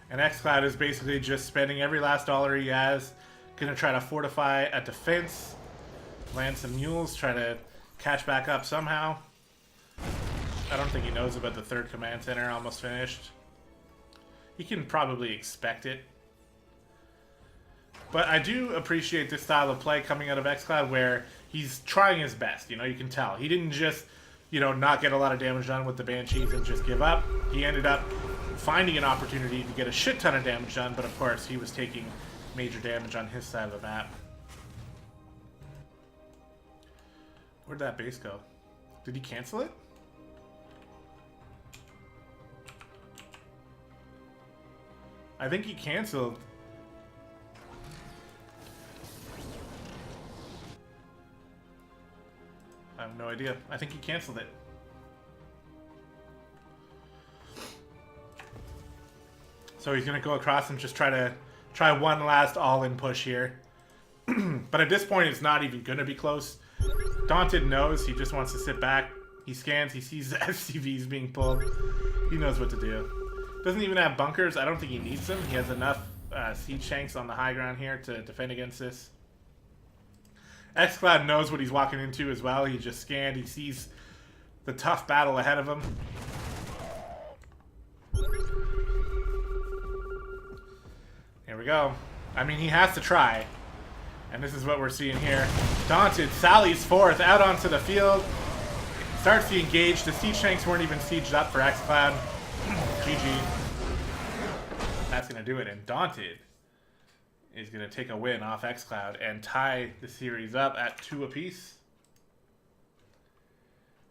And xCloud is basically just spending every last dollar he has. Going to try to fortify a defense. Land some mules. Try to catch back up somehow. I don't think he knows about the third command center almost finished. He can probably expect it. But I do appreciate this style of play coming out of xCloud where he's trying his best. You know, you can tell. He didn't just, you know, not get a lot of damage done with the Banshees and just give up. He ended up finding an opportunity to get a shit ton of damage done, but of course he was taking major damage on his side of the map. Where'd that base go? Did he cancel it? I think he canceled. I have no idea. I think he canceled it. So he's going to go across and just try one last all-in push here. But at this point, it's not even going to be close. Daunted knows. He just wants to sit back. He scans. He sees the SCVs being pulled. He knows what to do. Doesn't even have bunkers. I don't think he needs them. He has enough siege tanks on the high ground here to defend against this. xCloud knows what he's walking into as well. He just scanned. He sees the tough battle ahead of him. Here we go. I mean, he has to try. And this is what we're seeing here. Daunted sallies forth out onto the field. Starts to engage. The siege tanks weren't even sieged up for xCloud. GG. That's going to do it. And Daunted is going to take a win off xCloud and tie the series up at 2 apiece.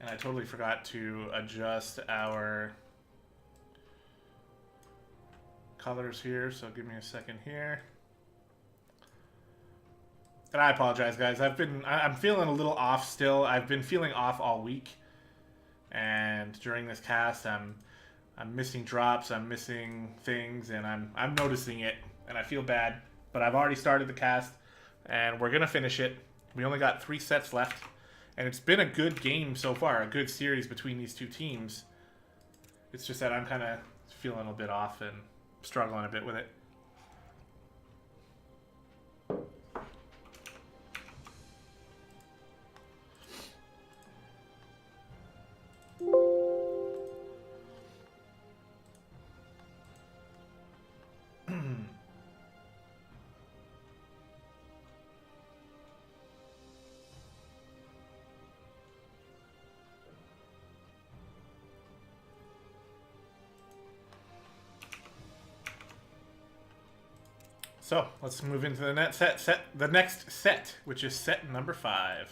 And I totally forgot to adjust our colors here, so give me a second here. And I apologize, guys. I'm feeling a little off still. I've been feeling off all week, and during this cast, I'm missing drops, I'm missing things, and I'm noticing it, and I feel bad. But I've already started the cast, and we're gonna finish it. We only got 3 sets left, and it's been a good game so far, a good series between these two teams. It's just that I'm kind of feeling a bit off and struggling a bit with it. So let's move into the next set, which is set number 5.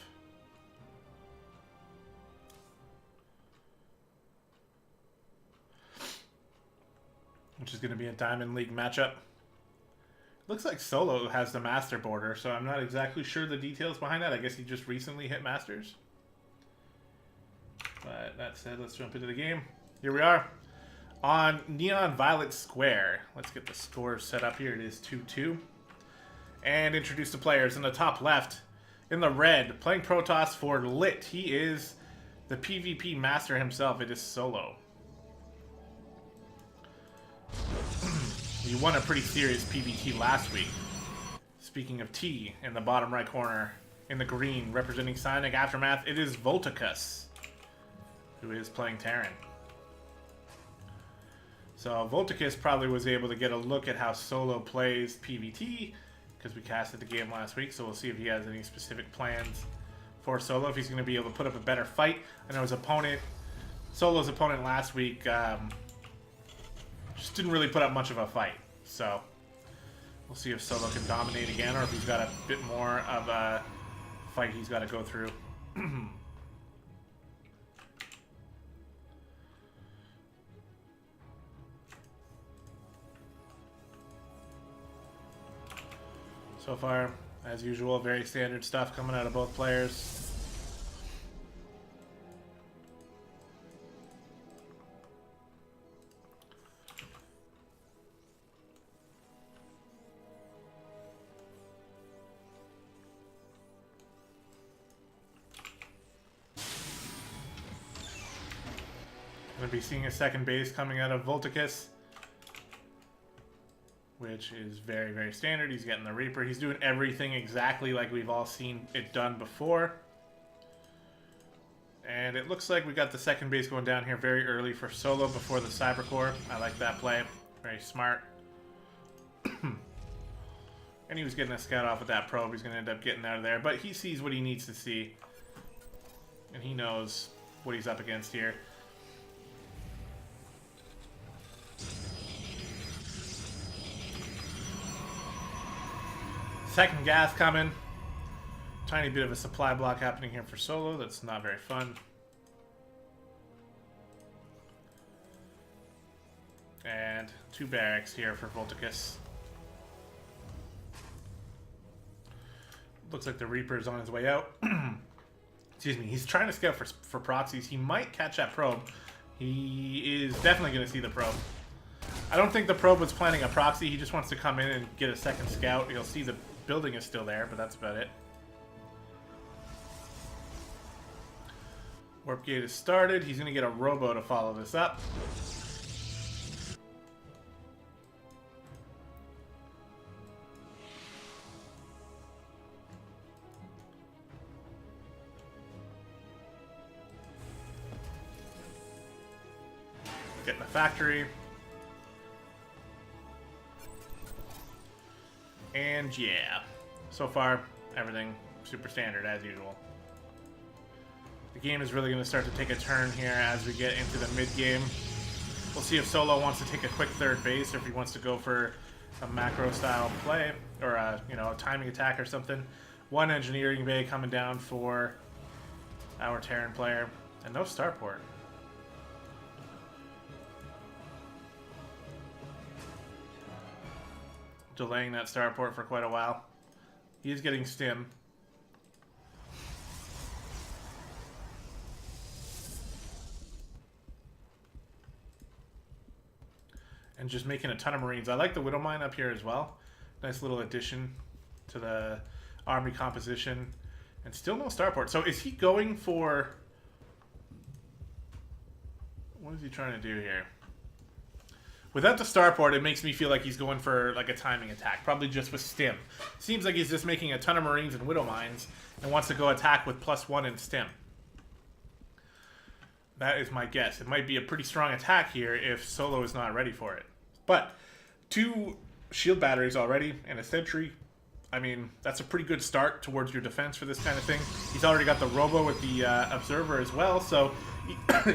Which is going to be a Diamond League matchup. Looks like Solo has the Master border, so I'm not exactly sure the details behind that. I guess he just recently hit Masters. But that said, let's jump into the game. Here we are. On Neon Violet Square, let's get the scores set up here. It is 2-2. And introduce the players. In the top left, in the red, playing Protoss for LiT. He is the PvP master himself. It is Solo. He won a pretty serious PvT last week. Speaking of T, in the bottom right corner, in the green, representing Psionic Aftermath, it is Volticus, who is playing Terran. So Volticus probably was able to get a look at how Solo plays PvT, because we casted the game last week, so we'll see if he has any specific plans for Solo, if he's going to be able to put up a better fight. I know his opponent, Solo's opponent last week, just didn't really put up much of a fight. So we'll see if Solo can dominate again, or if he's got a bit more of a fight he's got to go through. So far, as usual, very standard stuff coming out of both players. Going to be seeing a second base coming out of Volticus, which is very, very standard. He's getting the Reaper. He's doing everything exactly like we've all seen it done before. And it looks like we got the second base going down here very early for Solo before the Cybercore. I like that play. Very smart. And he was getting a scout off with that probe. He's going to end up getting out of there. But he sees what he needs to see. And he knows what he's up against here. Second gas coming. Tiny bit of a supply block happening here for Solo. That's not very fun. And 2 barracks here for Volticus. Looks like the Reaper is on his way out. Excuse me. He's trying to scout for proxies. He might catch that probe. He is definitely going to see the probe. I don't think the probe was planning a proxy. He just wants to come in and get a second scout. You'll see the building is still there, but that's about it. Warp gate is started. He's going to get a robo to follow this up. Getting the factory. And yeah, so far, everything super standard as usual. The game is really going to start to take a turn here as we get into the mid-game. We'll see if Solo wants to take a quick third base or if he wants to go for a macro-style play or a, a timing attack or something. 1 engineering bay coming down for our Terran player, and no starport. Delaying that starport for quite a while. He's getting stim. And just making a ton of Marines. I like the Widow Mine up here as well. Nice little addition to the army composition. And still no starport. So is he going for... What is he trying to do here? Without the starport, it makes me feel like he's going for like a timing attack, probably just with stim. Seems like he's just making a ton of Marines and Widow Mines and wants to go attack with +1 in stim. That is my guess. It might be a pretty strong attack here if Solo is not ready for it. But 2 shield batteries already and a sentry. I mean, that's a pretty good start towards your defense for this kind of thing. He's already got the robo with the observer as well, so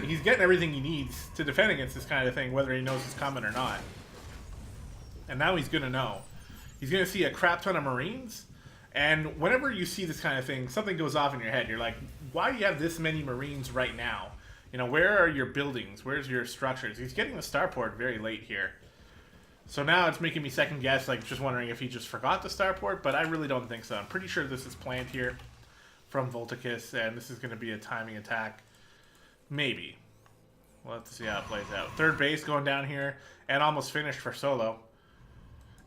he's getting everything he needs to defend against this kind of thing, whether he knows it's coming or not. And now he's going to know. He's going to see a crap ton of Marines, and whenever you see this kind of thing, something goes off in your head. You're like, why do you have this many Marines right now? Where are your buildings? Where's your structures? He's getting the starport very late here. So now it's making me second guess, like just wondering if he just forgot the starport, but I really don't think so. I'm pretty sure this is planned here from Volticus, and this is going to be a timing attack. Maybe. We'll have to see how it plays out. Third base going down here, and almost finished for Solo.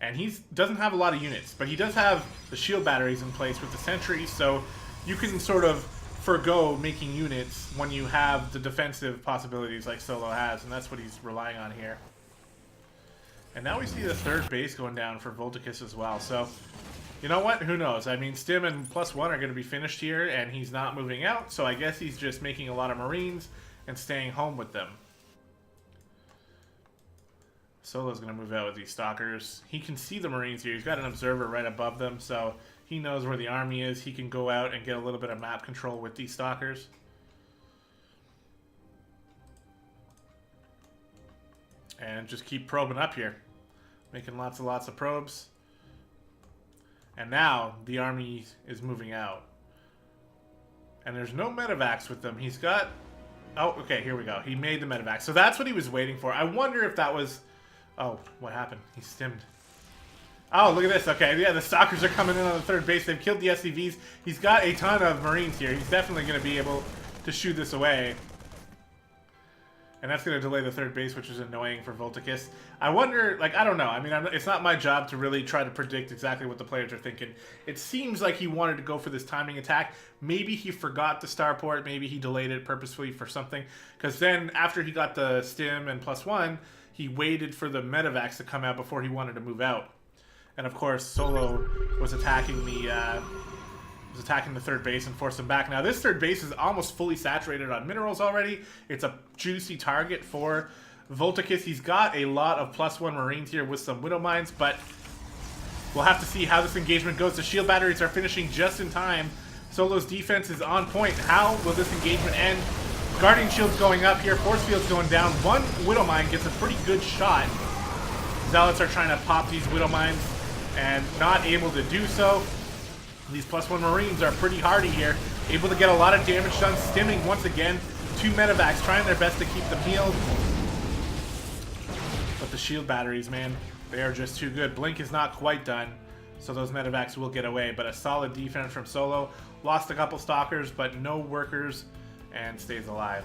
And he doesn't have a lot of units, but he does have the shield batteries in place with the sentries, so you can sort of forgo making units when you have the defensive possibilities like Solo has, and that's what he's relying on here. And now we see the third base going down for Volticus as well. So, you know what? Who knows? I mean, stim and +1 are going to be finished here, and he's not moving out. So I guess he's just making a lot of Marines and staying home with them. Solo's going to move out with these stalkers. He can see the Marines here. He's got an observer right above them, so he knows where the army is. He can go out and get a little bit of map control with these stalkers. And just keep probing up here. Making lots and lots of probes. And now the army is moving out. And there's no medevacs with them. He's got... Oh, okay, here we go. He made the medevac. So that's what he was waiting for. I wonder if that was... Oh, what happened? He stimmed. Oh, look at this. Okay, yeah, the stalkers are coming in on the third base. They've killed the SCVs. He's got a ton of Marines here. He's definitely going to be able to shoo this away. And that's going to delay the third base, which is annoying for Volticus. I wonder, like, I don't know. I mean, it's not my job to really try to predict exactly what the players are thinking. It seems like he wanted to go for this timing attack. Maybe he forgot the starport. Maybe he delayed it purposefully for something. Because then, after he got the stim and +1, he waited for the Medivacs to come out before he wanted to move out. And of course, Solo was attacking the third base and forced him back. Now, this third base is almost fully saturated on minerals already. It's a juicy target for Volticus. He's got a lot of +1 Marines here with some Widow Mines, but we'll have to see how this engagement goes. The shield batteries are finishing just in time. Solo's defense is on point. How will this engagement end? Guardian Shield's going up here. Force Field's going down. One Widow Mine gets a pretty good shot. Zealots are trying to pop these Widow Mines and not able to do so. These +1 Marines are pretty hardy here. Able to get a lot of damage done. Stimming once again. 2 Medivacs trying their best to keep them healed. But the shield batteries, man, they are just too good. Blink is not quite done, so those Medivacs will get away. But a solid defense from Solo. Lost a couple Stalkers, but no Workers, and stays alive.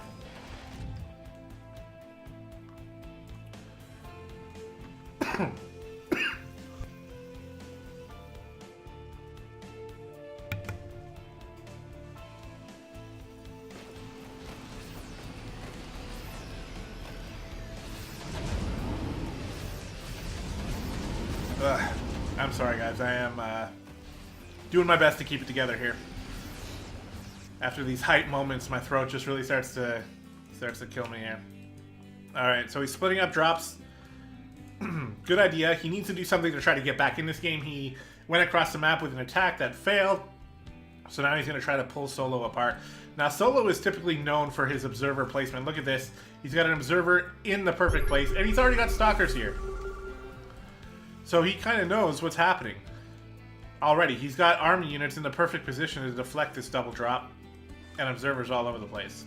I'm sorry, guys. I am doing my best to keep it together here. After these hype moments, my throat just really starts to kill me here. All right, so he's splitting up drops. Good idea. He needs to do something to try to get back in this game. He went across the map with an attack that failed, so now he's going to try to pull Solo apart. Now, Solo is typically known for his observer placement. Look at this. He's got an observer in the perfect place, and he's already got Stalkers here. So he kind of knows what's happening already. He's got army units in the perfect position to deflect this double drop, and observers all over the place.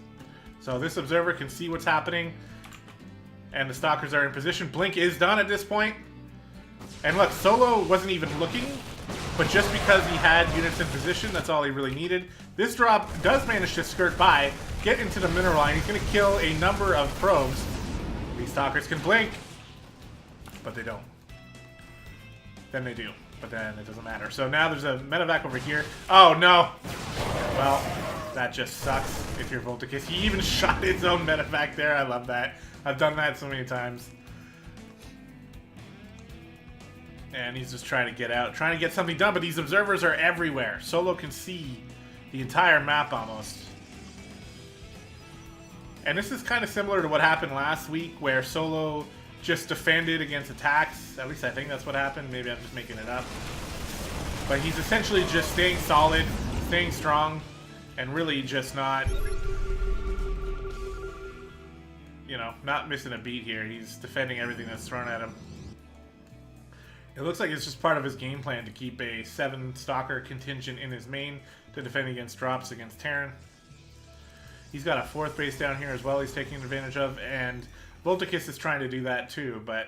So this observer can see what's happening, and the Stalkers are in position. Blink is done at this point. And look, Solo wasn't even looking, but just because he had units in position, that's all he really needed. This drop does manage to skirt by, get into the mineral line. He's going to kill a number of probes. These Stalkers can blink, but they don't. Then they do, but then it doesn't matter. So now there's a Medivac over here. Oh, no. Well, that just sucks if you're Volticus. He even shot his own Medivac there. I love that. I've done that so many times. And he's just trying to get out, trying to get something done, but these observers are everywhere. Solo can see the entire map almost. And this is kind of similar to what happened last week, where Solo just defended against attacks. At least I think that's what happened. Maybe I'm just making it up. But he's essentially just staying solid, staying strong, and really just not, you know, not missing a beat here. He's defending everything that's thrown at him. It looks like it's just part of his game plan to keep a 7 Stalker contingent in his main to defend against drops against Terran. He's got a 4th base down here as well he's taking advantage of, and Volticus is trying to do that too, but...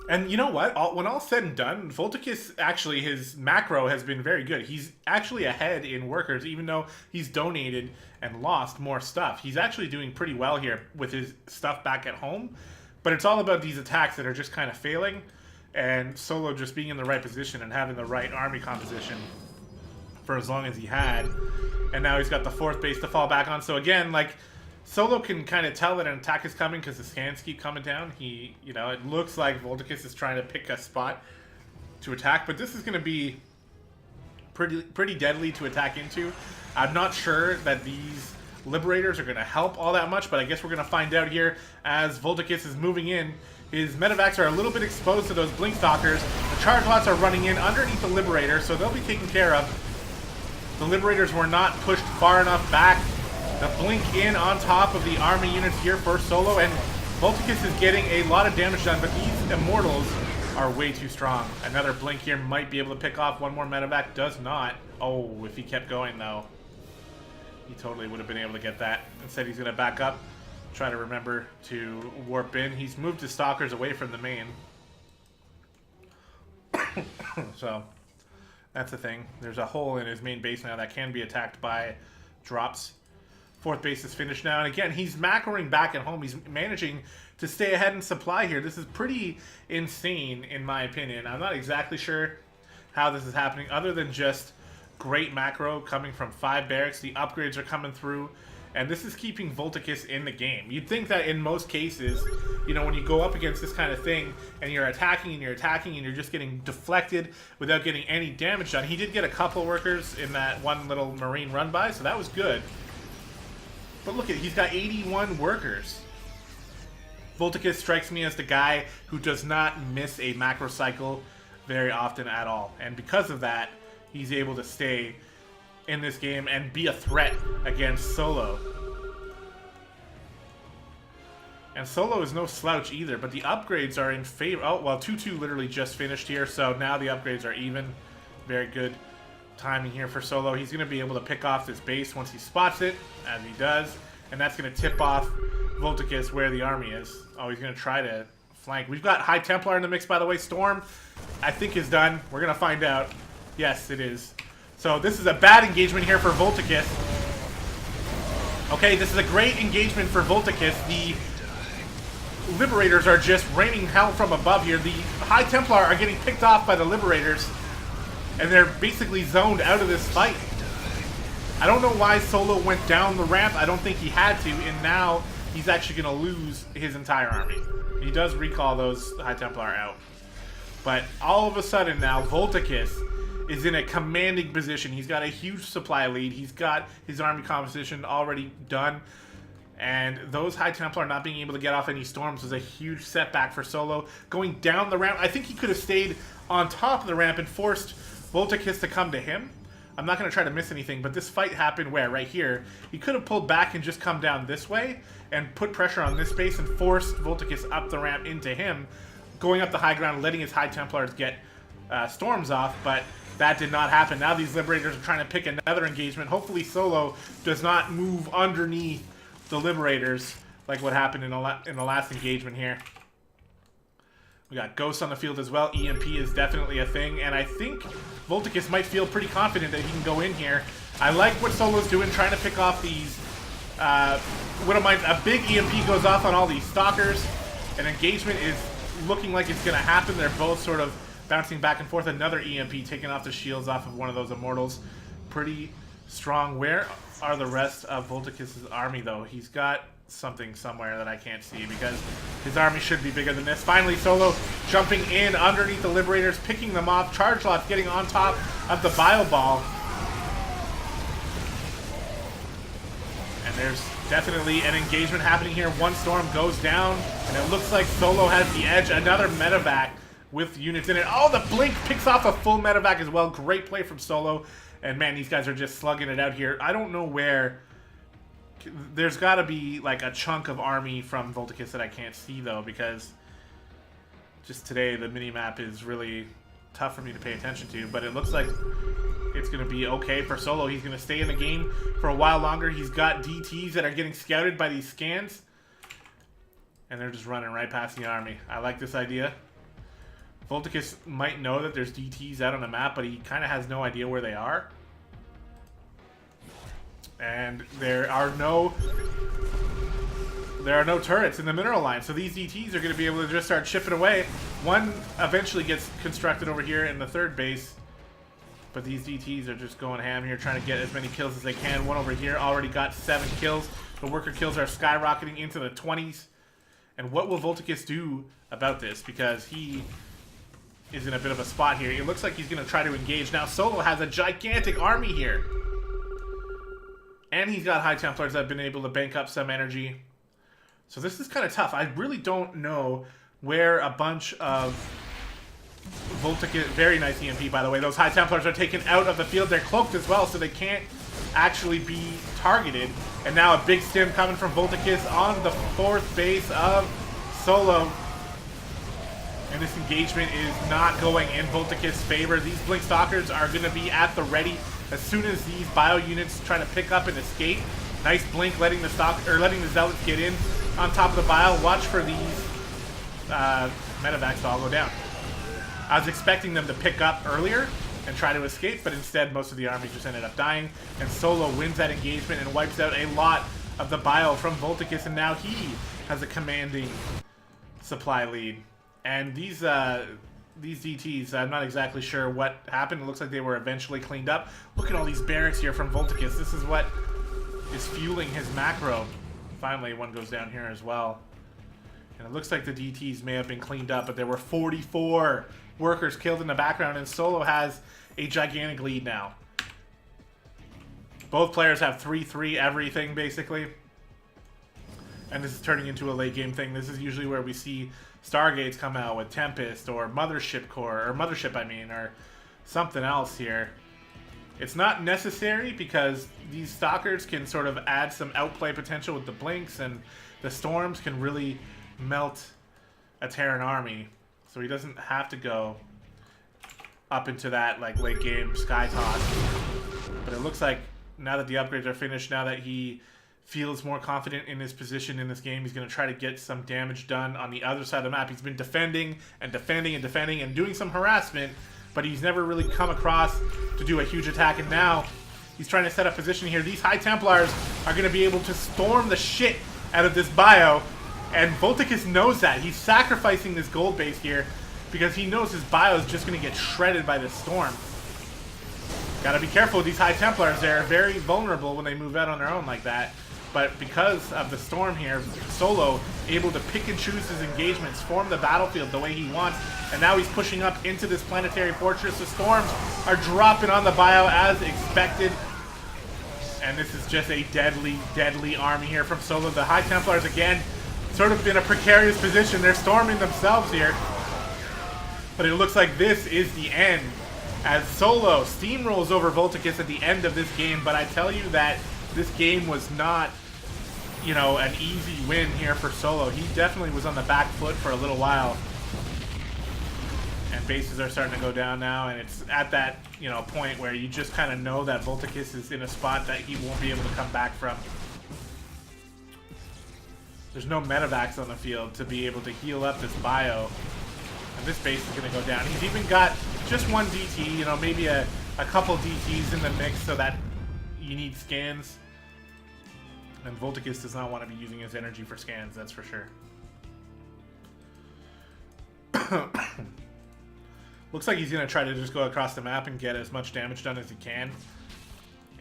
And you know what? When all's said and done, Volticus, actually, his macro has been very good. He's actually ahead in Workers, even though he's donated and lost more stuff. He's actually doing pretty well here with his stuff back at home, but it's all about these attacks that are just kind of failing, and Solo just being in the right position and having the right army composition for as long as he had. And now he's got the 4th base to fall back on. So again, like, Solo can kind of tell that an attack is coming because the scans keep coming down. He, you know, it looks like Volticus is trying to pick a spot to attack, but this is going to be pretty deadly to attack into. I'm not sure that these Liberators are going to help all that much, but I guess we're going to find out here as Volticus is moving in. His Medivacs are a little bit exposed to those Blink Stalkers. The Charge Lots are running in underneath the Liberator, so they'll be taken care of. The Liberators were not pushed far enough back. The Blink in on top of the army units here for Solo, and Volticus is getting a lot of damage done, but these Immortals are way too strong. Another Blink here might be able to pick off one more Medivac. Does not. Oh, if he kept going, though, he totally would have been able to get that. Instead, he's going to back up, try to remember to warp in. He's moved his Stalkers away from the main. So, that's the thing. There's a hole in his main base now that can be attacked by drops. Fourth base is finished now. And again, he's macroing back at home. He's managing to stay ahead in supply here. This is pretty insane, in my opinion. I'm not exactly sure how this is happening, other than just great macro coming from 5 barracks. The upgrades are coming through, and this is keeping Volticus in the game. You'd think that in most cases, you know, when you go up against this kind of thing and you're attacking and you're attacking and you're just getting deflected without getting any damage done. He did get a couple workers in that one little Marine run by, so that was good. But look at it, he's got 81 workers. Volticus strikes me as the guy who does not miss a macro cycle very often at all. And because of that, he's able to stay in this game and be a threat against Solo. And Solo is no slouch either, but the upgrades are in favor. Oh, well, 2-2 literally just finished here, so now the upgrades are even. Very good timing here for Solo. He's going to be able to pick off this base once he spots it, as he does. And that's going to tip off Volticus where the army is. Oh, he's going to try to flank. We've got High Templar in the mix, by the way. Storm, I think, is done. We're going to find out. Yes, it is. So this is a bad engagement here for Volticus. Okay, this is a great engagement for Volticus. The Liberators are just raining hell from above here. The High Templar are getting picked off by the Liberators, and they're basically zoned out of this fight. I don't know why Solo went down the ramp. I don't think he had to, and now he's actually going to lose his entire army. He does recall those High Templar out. But all of a sudden now, Volticus is in a commanding position. He's got a huge supply lead. He's got his army composition already done. And those High Templar not being able to get off any storms was a huge setback for Solo. Going down the ramp, I think he could have stayed on top of the ramp and forced Volticus to come to him. I'm not going to try to miss anything, but this fight happened where? Right here. He could have pulled back and just come down this way and put pressure on this base and forced Volticus up the ramp into him, going up the high ground, letting his High Templars get storms off, but that did not happen. Now these Liberators are trying to pick another engagement. Hopefully Solo does not move underneath the Liberators like what happened in the last engagement here. We got Ghosts on the field as well. EMP is definitely a thing, and I think Volticus might feel pretty confident that he can go in here. I like what Solo's doing, trying to pick off these... a big EMP goes off on all these Stalkers. An engagement is looking like it's going to happen. They're both sort of bouncing back and forth. Another EMP taking off the shields off of one of those Immortals. Pretty strong. Where are the rest of Volticus's army, though? He's got something somewhere that I can't see because his army should be bigger than this. Finally, Solo jumping in underneath the Liberators, picking them off. Charge Lots getting on top of the Bio Ball. And there's definitely an engagement happening here. One storm goes down, and it looks like Solo has the edge. Another medevac with units in it. Oh, the Blink picks off a full medevac as well. Great play from Solo. And man, these guys are just slugging it out here. I don't know where... There's got to be like a chunk of army from Volticus that I can't see though, because just today the minimap is really tough for me to pay attention to. But it looks like it's going to be okay for Solo. He's going to stay in the game for a while longer. He's got DTs that are getting scouted by these scans, and they're just running right past the army. I like this idea. Volticus might know that there's DTs out on the map, but he kind of has no idea where they are. And there are no turrets in the mineral line, so these DTs are going to be able to just start chipping away. One eventually gets constructed over here in the third base, but these DTs are just going ham here, trying to get as many kills as they can. One over here already got 7 kills. The worker kills are skyrocketing into the 20s. And what will Volticus do about this? Because he is in a bit of a spot here. It looks like he's going to try to engage. Now Solo has a gigantic army here. And he's got High Templars that have been able to bank up some energy. So this is kind of tough. I really don't know where a bunch of Volticus... Very nice EMP, by the way. Those High Templars are taken out of the field. They're cloaked as well, so they can't actually be targeted. And now a big stim coming from Volticus on the 4th base of Solo. And this engagement is not going in Volticus' favor. These Blink Stalkers are going to be at the ready as soon as these bio units try to pick up and escape. Nice Blink letting the Zealots get in on top of the bio. Watch for these medevacs to all go down. I was expecting them to pick up earlier and try to escape, but instead most of the army just ended up dying, and Solo wins that engagement and wipes out a lot of the bio from Volticus, and now he has a commanding supply lead. And these DTs, I'm not exactly sure what happened. It looks like they were eventually cleaned up. Look at all these barracks here from Volticus. This is what is fueling his macro. Finally, one goes down here as well. And it looks like the DTs may have been cleaned up, but there were 44 workers killed in the background, and Solo has a gigantic lead now. Both players have 3-3 everything, basically. And this is turning into a late game thing. This is usually where we see Stargates come out with Tempest or Mothership Core, or Mothership, I mean, or something else here. It's not necessary because these Stalkers can sort of add some outplay potential with the Blinks, and the Storms can really melt a Terran army. So he doesn't have to go up into that like late game Sky Toss. But it looks like now that the upgrades are finished, now that he feels more confident in his position in this game, he's going to try to get some damage done on the other side of the map. He's been defending and defending and defending and doing some harassment, but he's never really come across to do a huge attack, and now he's trying to set up position here. These High Templars are going to be able to storm the shit out of this bio, and Volticus knows that. He's sacrificing this gold base here because he knows his bio is just going to get shredded by this storm. Gotta be careful with these High Templars. They're very vulnerable when they move out on their own like that. But because of the storm here, Solo able to pick and choose his engagements, form the battlefield the way he wants, and now he's pushing up into this planetary fortress. The storms are dropping on the bio as expected. And this is just a deadly, deadly army here from Solo. The High Templars, again, sort of in a precarious position. They're storming themselves here. But it looks like this is the end, as Solo steamrolls over Volticus at the end of this game. But I tell you that this game was not, you know, an easy win here for Solo. He definitely was on the back foot for a little while. And bases are starting to go down now, and it's at that, you know, point where you just kind of know that Volticus is in a spot that he won't be able to come back from. There's no medevacs on the field to be able to heal up this bio. And this base is going to go down. He's even got just one DT, you know, maybe a couple DTs in the mix so that you need scans. And Volticus does not want to be using his energy for scans, that's for sure. Looks like he's going to try to just go across the map and get as much damage done as he can.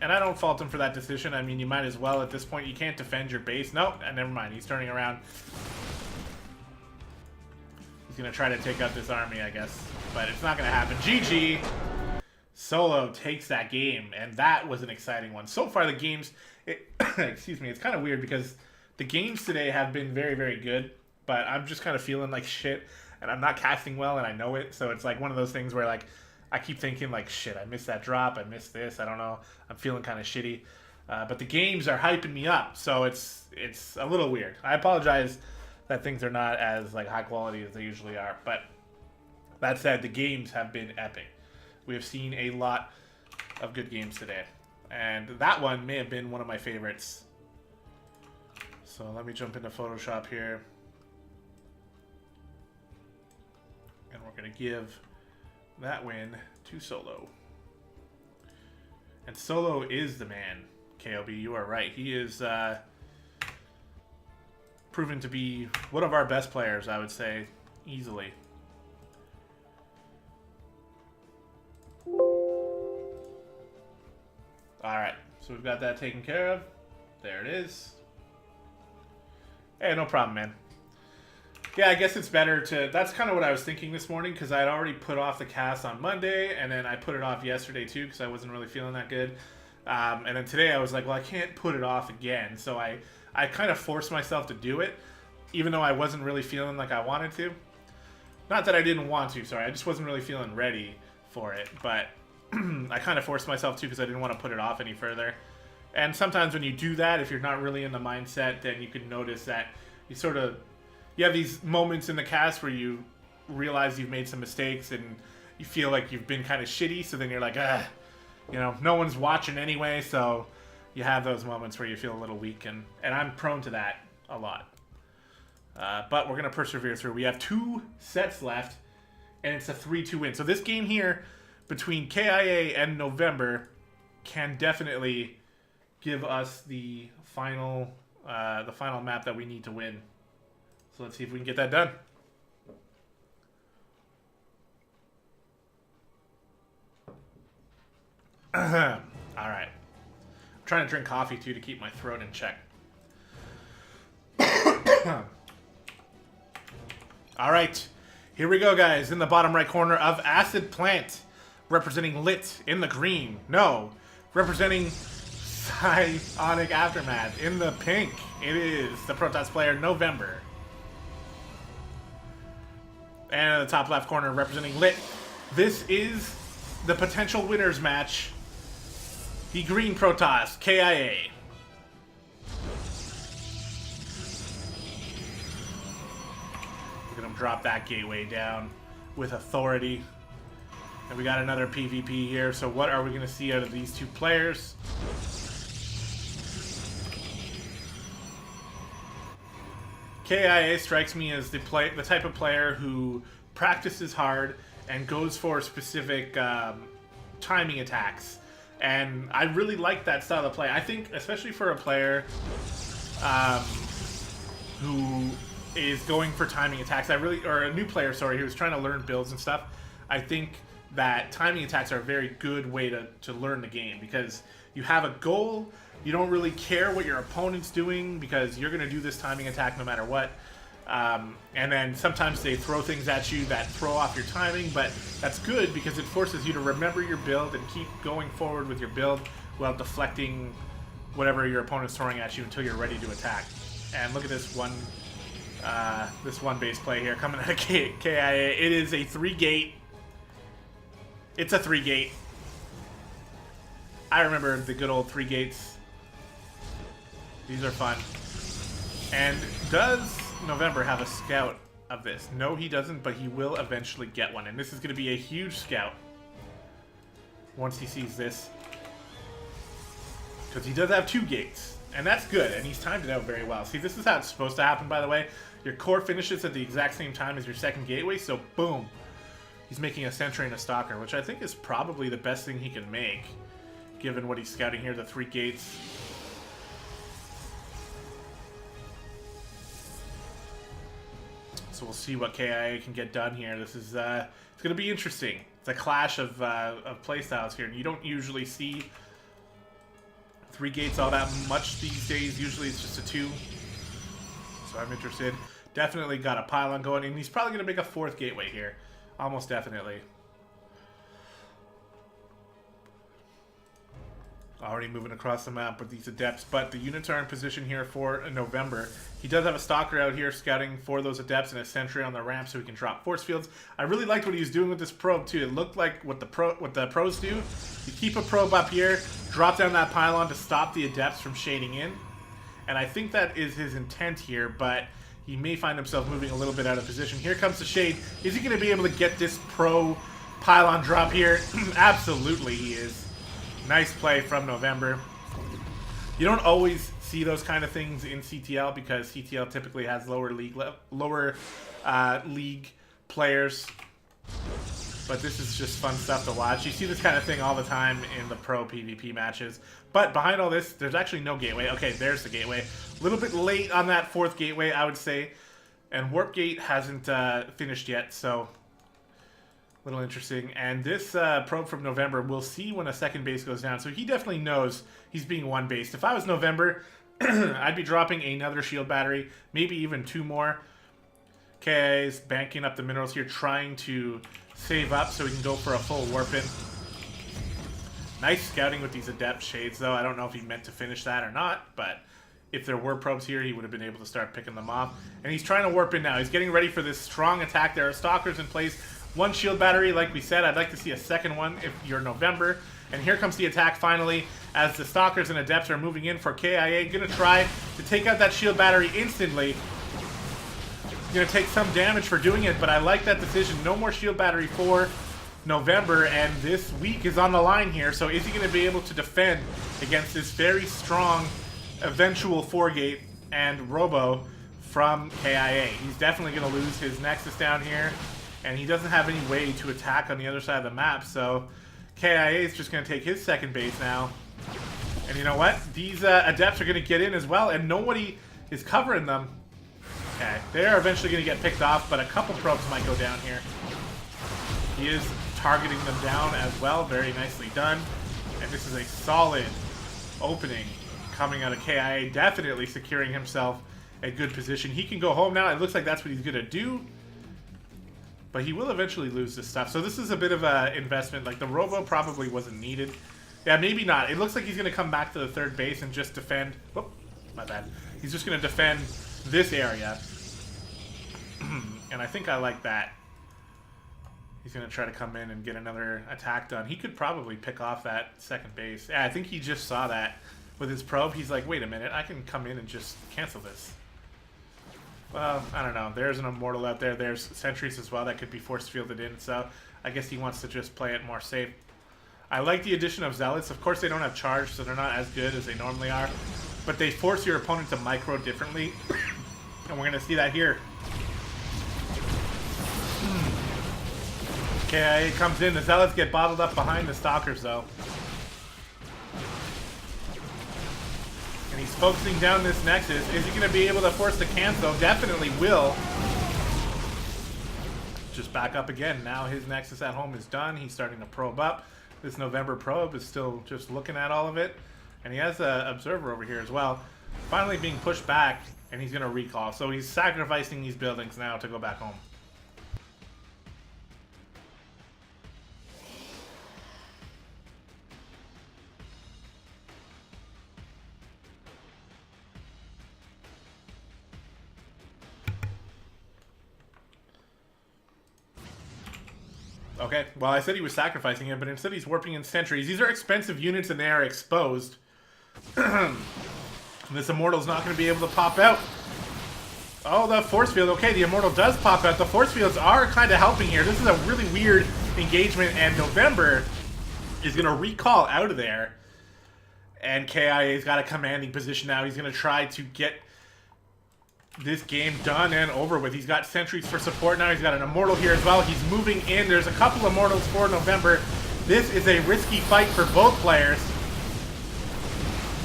And I don't fault him for that decision. I mean, you might as well at this point. You can't defend your base. Nope, never mind. He's turning around. He's going to try to take out this army, I guess. But it's not going to happen. GG! Solo takes that game, and that was an exciting one. So far, the games... excuse me, it's kind of weird because the games today have been very, very good, but I'm just kind of feeling like shit, and I'm not casting well, and I know it, so it's like one of those things where, like, I keep thinking, like, shit, I missed that drop, I missed this, I don't know, I'm feeling kind of shitty. But the games are hyping me up, so it's a little weird. I apologize that things are not as, like, high quality as they usually are, but that said, the games have been epic. We have seen a lot of good games today. And that one may have been one of my favorites. So let me jump into Photoshop here. And we're going to give that win to Solo. And Solo is the man, KOB. You are right. He is proven to be one of our best players, I would say, easily. Alright, so we've got that taken care of. There it is. Hey, no problem, man. Yeah, I guess it's better to... That's kind of what I was thinking this morning, because I had already put off the cast on Monday, and then I put it off yesterday, too, because I wasn't really feeling that good. And then today I was like, well, I can't put it off again. So I kind of forced myself to do it, even though I wasn't really feeling like I wanted to. Not that I didn't want to, sorry. I just wasn't really feeling ready for it, but... I kind of forced myself to because I didn't want to put it off any further. And sometimes when you do that, if you're not really in the mindset, then you can notice that you have these moments in the cast where you realize you've made some mistakes and you feel like you've been kind of shitty. So then you're like, you know, no one's watching anyway. So you have those moments where you feel a little weak, and I'm prone to that a lot. But we're going to persevere through. We have 2 sets left, and it's a 3-2 win. So this game here, between KIA and November can definitely give us the final map that we need to win. So let's see if we can get that done. All right. I'm trying to drink coffee too to keep my throat in check. All right. Here we go, guys. In the bottom right corner of Acid Plant, representing LiT in the green. No, representing Psionic Aftermath in the pink. It is the Protoss player November. And in the top left corner, representing LiT, this is the potential winners match. The green Protoss, KIA. Look at him drop that gateway down with authority. And we got another PvP here, so what are we going to see out of these two players? KIA strikes me as the type of player who practices hard and goes for specific timing attacks. And I really like that style of play. I think, especially for a player who is going for timing attacks, or a new player, sorry, who's trying to learn builds and stuff, I think that timing attacks are a very good way to learn the game, because you have a goal. You don't really care what your opponent's doing because you're going to do this timing attack no matter what. And then sometimes they throw things at you that throw off your timing, but that's good because it forces you to remember your build and keep going forward with your build while deflecting whatever your opponent's throwing at you until you're ready to attack. And look at this one base play here coming out of KIA. It is a 3-gate. It's a 3-gate. I remember the good old 3 gates. These are fun. And does November have a scout of this? No, he doesn't, but he will eventually get one. And this is going to be a huge scout once he sees this. Because he does have 2 gates. And that's good, and he's timed it out very well. See, this is how it's supposed to happen, by the way. Your core finishes at the exact same time as your second gateway, so boom. He's making a sentry and a stalker, which I think is probably the best thing he can make, given what he's scouting here, the 3 gates. So we'll see what KIA can get done here. This is it's going to be interesting. It's a clash of playstyles here, and you don't usually see 3 gates all that much these days. Usually it's just a 2. So I'm interested. Definitely got a pylon going, and he's probably going to make a 4th gateway here. Almost definitely. Already moving across the map with these adepts, but the units are in position here for November. He does have a stalker out here scouting for those adepts and a sentry on the ramp so he can drop force fields. I really liked what he was doing with this probe too. It looked like what the pros do. You keep a probe up here, drop down that pylon to stop the adepts from shading in. And I think that is his intent here, but he may find himself moving a little bit out of position. Here comes the shade. Is he going to be able to get this pro pylon drop here? Absolutely he is. Nice play from November. You don't always see those kind of things in CTL because CTL typically has lower league players. But this is just fun stuff to watch. You see this kind of thing all the time in the pro PvP matches. But behind all this, there's actually no gateway. Okay, there's the gateway. A little bit late on that 4th gateway, I would say. And Warp Gate hasn't finished yet, so a little interesting. And this probe from November, we'll see when a second base goes down. So he definitely knows he's being 1-based. If I was November, I'd be dropping another shield battery, maybe even 2 more. KIA is banking up the minerals here, trying to save up so he can go for a full warp-in. Nice scouting with these adept shades, though. I don't know if he meant to finish that or not, but if there were probes here, he would have been able to start picking them off. And he's trying to warp in now. He's getting ready for this strong attack. There are stalkers in place. 1 shield battery, like we said. I'd like to see a second one if you're November. And here comes the attack finally as the stalkers and adepts are moving in for KIA. Gonna try to take out that shield battery instantly. Gonna take some damage for doing it, but I like that decision. No more shield battery for November, and this week is on the line here. So is he going to be able to defend against this very strong eventual 4-gate and Robo from KIA? He's definitely going to lose his Nexus down here. and he doesn't have any way to attack on the other side of the map, so KIA is just going to take his second base now. And you know what? These Adepts are going to get in as well, and nobody is covering them. Okay, they're eventually going to get picked off, but a couple probes might go down here. He is targeting them down as well. Very nicely done. And this is a solid opening coming out of KIA, definitely securing himself a good position. He can go home now. It looks like that's what he's going to do. But he will eventually lose this stuff. So this is a bit of an investment. Like, the Robo probably wasn't needed. Yeah, maybe not. It looks like he's going to come back to the third base and just defend. Whoop, my bad. He's just going to defend this area. And I think I like that. He's going to try to come in and get another attack done. He could probably pick off that second base. Yeah, I think he just saw that with his probe. He's like, wait a minute, I can come in and just cancel this. Well, I don't know. There's an Immortal out there. There's sentries as well that could be force fielded in. So I guess he wants to just play it more safe. I like the addition of Zealots. Of course, they don't have charge, so they're not as good as they normally are. But they force your opponent to micro differently. And we're going to see that here. KIA comes in. The Zealots get bottled up behind the Stalkers, though. And he's focusing down this Nexus. Is he going to be able to force the cancel? Definitely will. Just back up again. Now his Nexus at home is done. He's starting to probe up. This November probe is still just looking at all of it. And he has an Observer over here as well. Finally being pushed back, and he's going to recall. So he's sacrificing these buildings now to go back home. Okay, well, I said he was sacrificing it, but instead he's warping in sentries. These are expensive units and they are exposed. This Immortal's not going to be able to pop out. Oh, the force field. Okay, the Immortal does pop out. The force fields are kind of helping here. This is a really weird engagement, and November is going to recall out of there. And KIA's got a commanding position now. He's going to try to get this game done and over with. He's got sentries for support now. He's got an Immortal here as well. He's moving in. There's a couple Immortals for November. This is a risky fight for both players.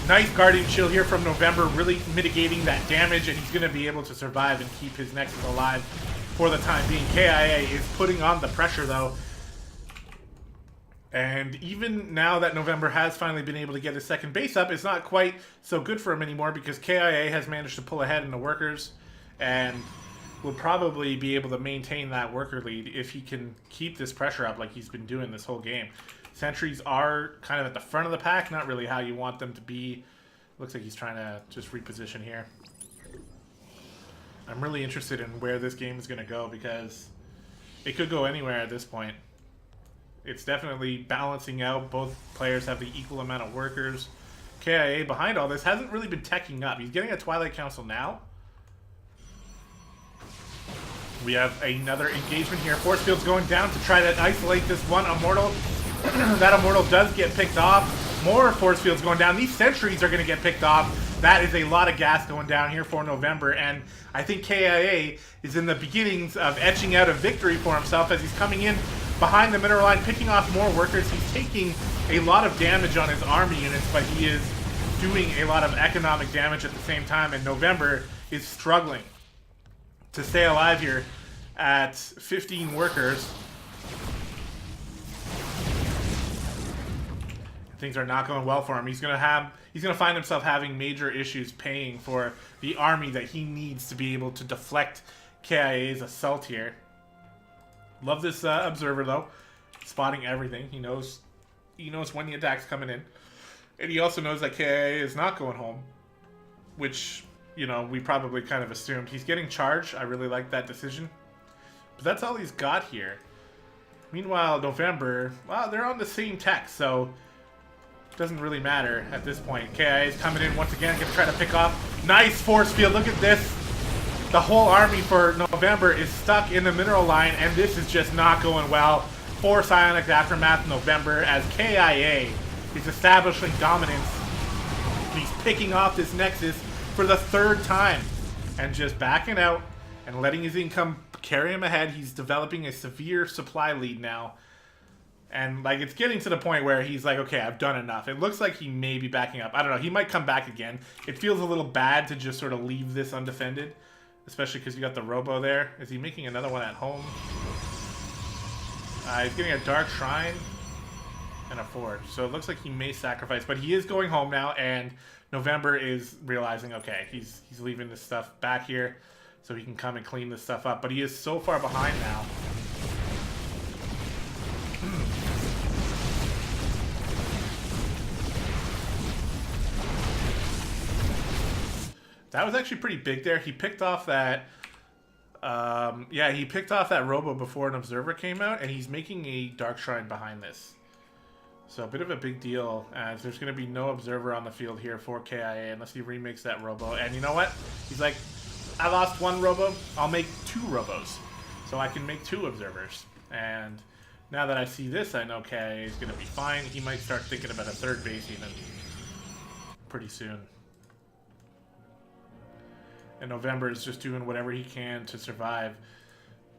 Nice Guardian Shield here from November, really mitigating that damage, and he's going to be able to survive and keep his Nexus alive for the time being. KIA is putting on the pressure, though. And even now that November has finally been able to get his second base up, it's not quite so good for him anymore because KIA has managed to pull ahead in the workers and will probably be able to maintain that worker lead if he can keep this pressure up like he's been doing this whole game. Sentries are kind of at the front of the pack, not really how you want them to be. Looks like he's trying to just reposition here. I'm really interested in where this game is going to go because it could go anywhere at this point. It's definitely balancing out. Both players have the equal amount of workers. KIA behind all this hasn't really been teching up. He's getting a Twilight Council now. We have another engagement here. Force field's going down to try to isolate this one Immortal. That Immortal does get picked off. More force fields going down. These sentries are going to get picked off. That is a lot of gas going down here for November, and I think KIA is in the beginnings of etching out a victory for himself as he's coming in behind the mineral line, picking off more workers. He's taking a lot of damage on his army units, but he is doing a lot of economic damage at the same time, and November is struggling to stay alive here at 15 workers. Things are not going well for him. He's gonna find himself having major issues paying for the army that he needs to be able to deflect KIA's assault here. Love this Observer though, spotting everything. He knows when the attack's coming in, and he also knows that KIA is not going home, which we probably kind of assumed. He's getting charged. I really like that decision, but that's all he's got here. Meanwhile, November, well, they're on the same tech, so doesn't really matter at this point. KIA is coming in once again, going to try to pick off. Nice force field. Look at this. The whole army for November is stuck in the mineral line, and this is just not going well for Psionics Aftermath November as KIA is establishing dominance. He's picking off this Nexus for the third time and just backing out and letting his income carry him ahead. He's developing a severe supply lead now. And, like, it's getting to the point where he's like, okay, I've done enough. It looks like he may be backing up. I don't know. He might come back again. It feels a little bad to just sort of leave this undefended, especially because you got the Robo there. Is he making another one at home? He's getting a Dark Shrine and a Forge. So it looks like he may sacrifice. But he is going home now, and November is realizing, okay, he's leaving this stuff back here so he can come and clean this stuff up. But he is so far behind now. That was actually pretty big there. He picked off that... yeah, he picked off that Robo before an Observer came out, and he's making a Dark Shrine behind this. So a bit of a big deal, as there's going to be no Observer on the field here for KIA unless he remakes that Robo. And you know what? He's like, I lost one Robo, I'll make 2 Robos. So I can make 2 Observers. And now that I see this, I know KIA is going to be fine. He might start thinking about a 3rd base even pretty soon. And November is just doing whatever he can to survive.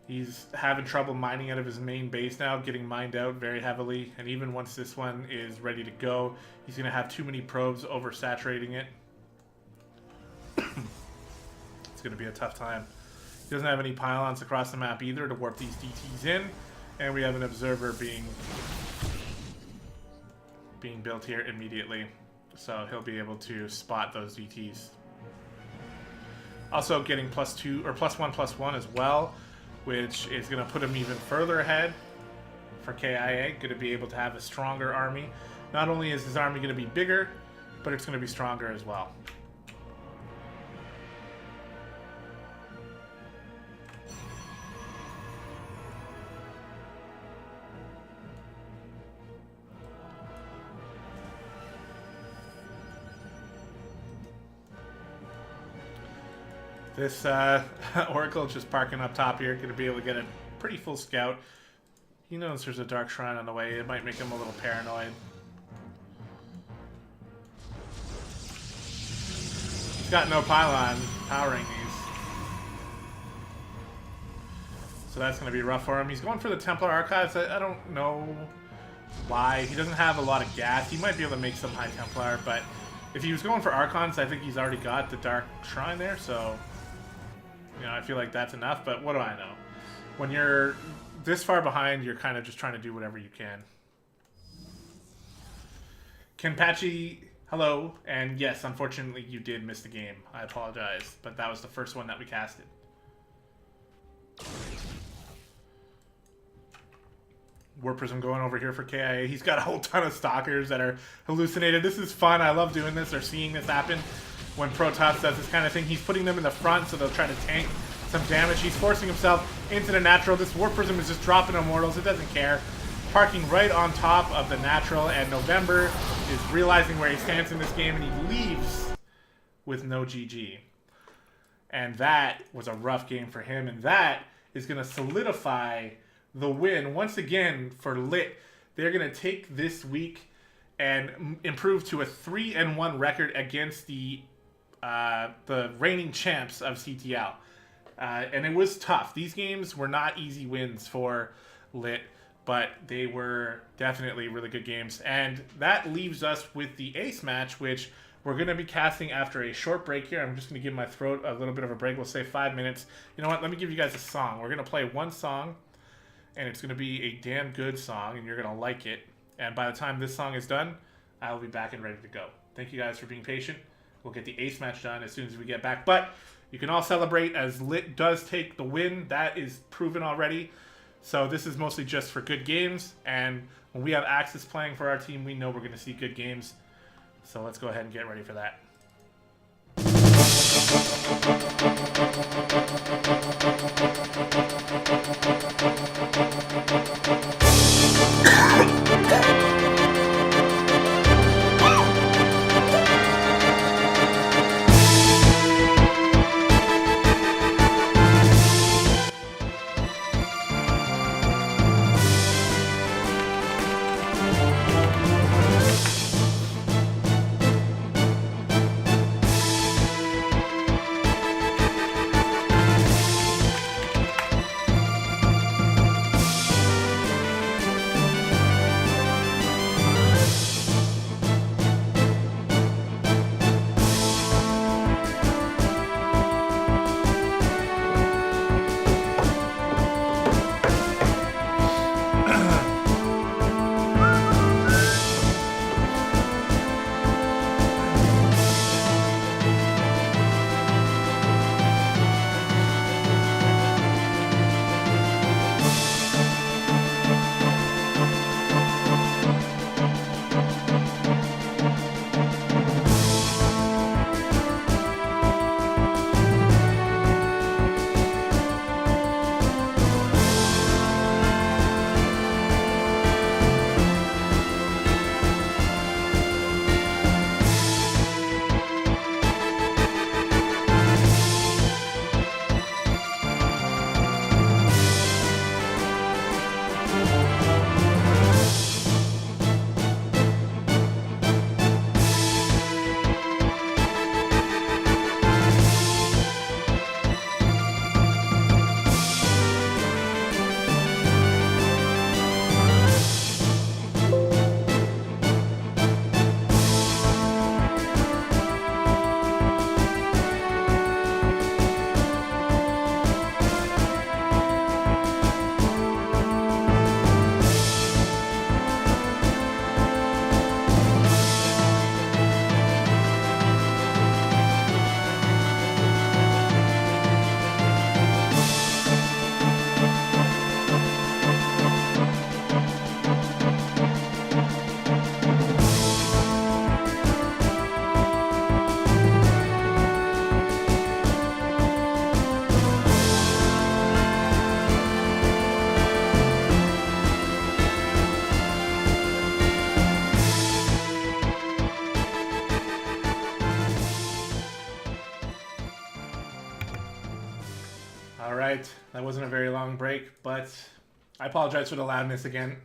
He's having trouble mining out of his main base now, getting mined out very heavily. And even once this one is ready to go, he's going to have too many probes oversaturating it. It's going to be a tough time. He doesn't have any pylons across the map either to warp these DTs in. And we have an Observer being built here immediately. So he'll be able to spot those DTs. Also getting +2 or +1/+1 as well, which is going to put him even further ahead for KIA. Going to be able to have a stronger army. Not only is his army going to be bigger, but it's going to be stronger as well. This Oracle just parking up top here, going to be able to get a pretty full scout. He knows there's a Dark Shrine on the way. It might make him a little paranoid. He's got no pylon powering these. So that's going to be rough for him. He's going for the Templar Archives. I don't know why. He doesn't have a lot of gas. He might be able to make some High Templar, but if he was going for Archons, I think he's already got the Dark Shrine there, so... You know, I feel like that's enough, but what do I know? When you're this far behind, you're kind of just trying to do whatever you can. Kenpachi, hello, and yes, unfortunately you did miss the game. I apologize, but that was the first one that we casted. War Prism going over here for KIA. He's got a whole ton of Stalkers that are hallucinated. This is fun. I love doing this or seeing this happen. When Protoss does this kind of thing, he's putting them in the front so they'll try to tank some damage. He's forcing himself into the natural. This War Prism is just dropping Immortals. It doesn't care. Parking right on top of the natural, and November is realizing where he stands in this game, and he leaves with no GG. And that was a rough game for him, and that is going to solidify the win once again for LiT. They're going to take this week and improve to a 3-1 record against the reigning champs of CTL. And it was tough. These games were not easy wins for LiT, but they were definitely really good games. And that leaves us with the ace match, which we're going to be casting after a short break here. I'm just going to give my throat a little bit of a break. We'll say 5 minutes. You know what? Let me give you guys a song. We're going to play one song, and it's going to be a damn good song, and you're going to like it. And by the time this song is done, I'll be back and ready to go. Thank you guys for being patient. We'll get the ace match done as soon as we get back. But you can all celebrate as LiT does take the win. That is proven already. So this is mostly just for good games. And when we have Axis playing for our team, we know we're going to see good games. So let's go ahead and get ready for that. Alright, that wasn't a very long break, but I apologize for the loudness again.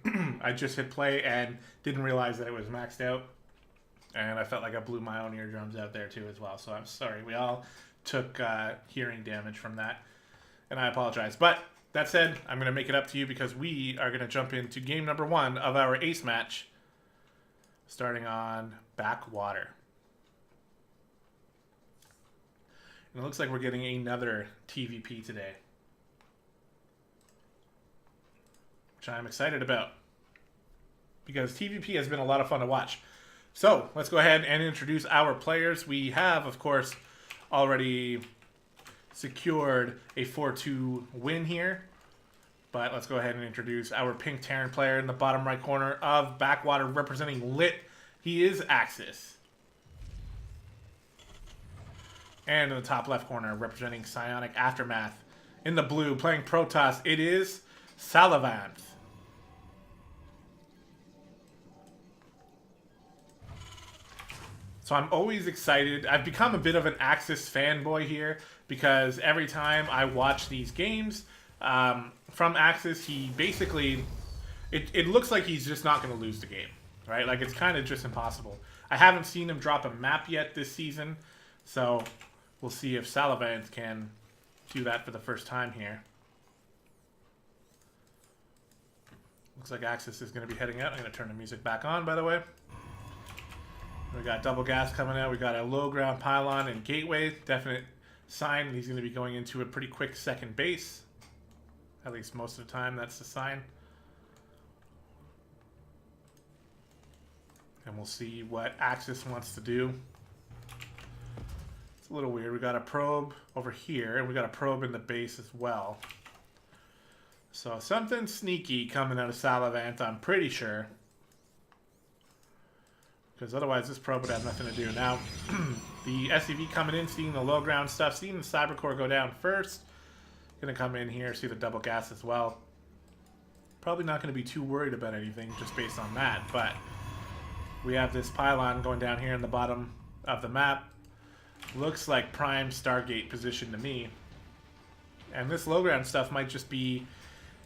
I just hit play and didn't realize that it was maxed out. And I felt like I blew my own eardrums out there too as well, so I'm sorry. We all took hearing damage from that, and I apologize. But that said, I'm going to make it up to you because we are going to jump into game number 1 of our ace match, starting on Backwater. And it looks like we're getting another TVP today, which I'm excited about because TVP has been a lot of fun to watch. So let's go ahead and introduce our players. We have, of course, already secured a 4-2 win here, but let's go ahead and introduce our pink Terran player in the bottom right corner of Backwater, representing LiT. He is Axis. And in the top left corner, representing Psionic Aftermath, in the blue, playing Protoss, it is Salavanth. So I'm always excited. I've become a bit of an Axis fanboy here because every time I watch these games from Axis, he basically, it looks like he's just not going to lose the game, right? Like, it's kind of just impossible. I haven't seen him drop a map yet this season, so we'll see if Salavanth can do that for the first time here. Looks like Axis is going to be heading out. I'm going to turn the music back on, by the way. We got double gas coming out. We got a low ground pylon and gateway. Definite sign he's going to be going into a pretty quick second base. At least most of the time, that's the sign. And we'll see what Axis wants to do. It's a little weird. We got a probe over here, and we got a probe in the base as well. So something sneaky coming out of Salavanth, I'm pretty sure. Because otherwise this probe would have nothing to do. Now, the SCV coming in, seeing the low ground stuff, seeing the cyber core go down first. Gonna come in here, see the double gas as well. Probably not gonna be too worried about anything just based on that, but we have this pylon going down here in the bottom of the map. Looks like prime Stargate position to me. And this low ground stuff might just be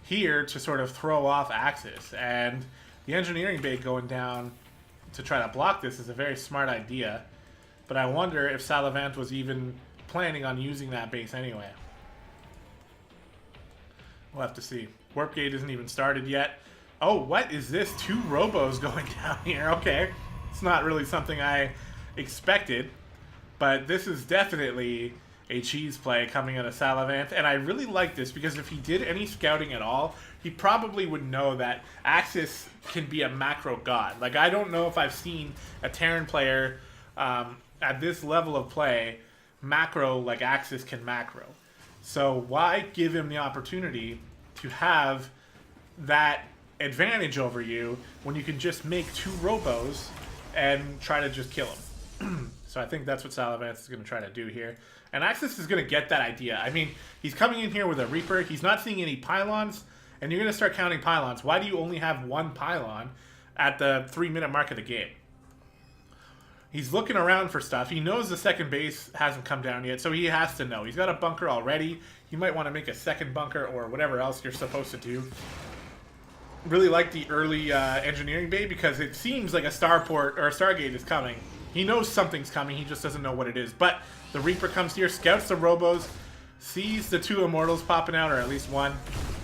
here to sort of throw off Axis. And the engineering bay going down to try to block this is a very smart idea, but I wonder if Salavanth was even planning on using that base anyway. We'll have to see. Warp gate isn't even started yet. Oh, what is this? 2 robos going down here. Okay, it's not really something I expected, but this is definitely a cheese play coming out of Salavanth, and I really like this because if he did any scouting at all, he probably would know that Axis can be a macro god. Like, I don't know if I've seen a Terran player at this level of play macro like Axis can macro. So why give him the opportunity to have that advantage over you when you can just make 2 robos and try to just kill him? So I think that's what Salavanth is going to try to do here. And Axis is going to get that idea. I mean, he's coming in here with a Reaper. He's not seeing any pylons, and you're going to start counting pylons. Why do you only have 1 pylon at the 3-minute mark of the game? He's looking around for stuff. He knows the second base hasn't come down yet, so he has to know. He's got a bunker already. You might want to make a second bunker or whatever else you're supposed to do. Really like the early engineering bay because it seems like a starport or a Stargate is coming. He knows something's coming, he just doesn't know what it is. But the Reaper comes here, scouts the robos, sees the 2 Immortals popping out, or at least 1,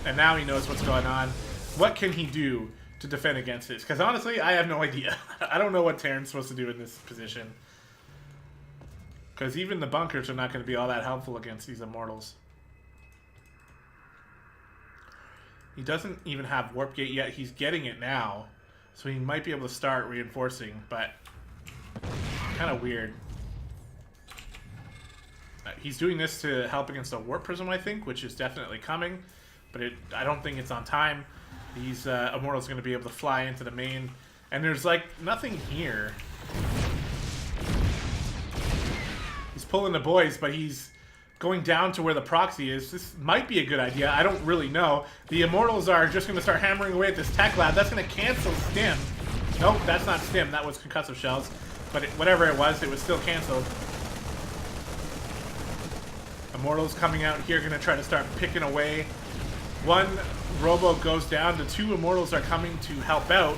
and now he knows what's going on. What can he do to defend against this? Because honestly, I have no idea. I don't know what Terran's supposed to do in this position. Because even the bunkers are not going to be all that helpful against these Immortals. He doesn't even have Warp Gate yet. He's getting it now. So he might be able to start reinforcing, but kind of weird. He's doing this to help against a Warp Prism, I think, which is definitely coming. But I don't think it's on time. These Immortals are going to be able to fly into the main. And there's, like, nothing here. He's pulling the boys, but he's going down to where the proxy is. This might be a good idea. I don't really know. The Immortals are just going to start hammering away at this tech lab. That's going to cancel Stim. Nope, that's not Stim. That was Concussive Shells. But whatever it was still canceled. Immortals coming out here, going to try to start picking away. One Robo goes down. The two Immortals are coming to help out.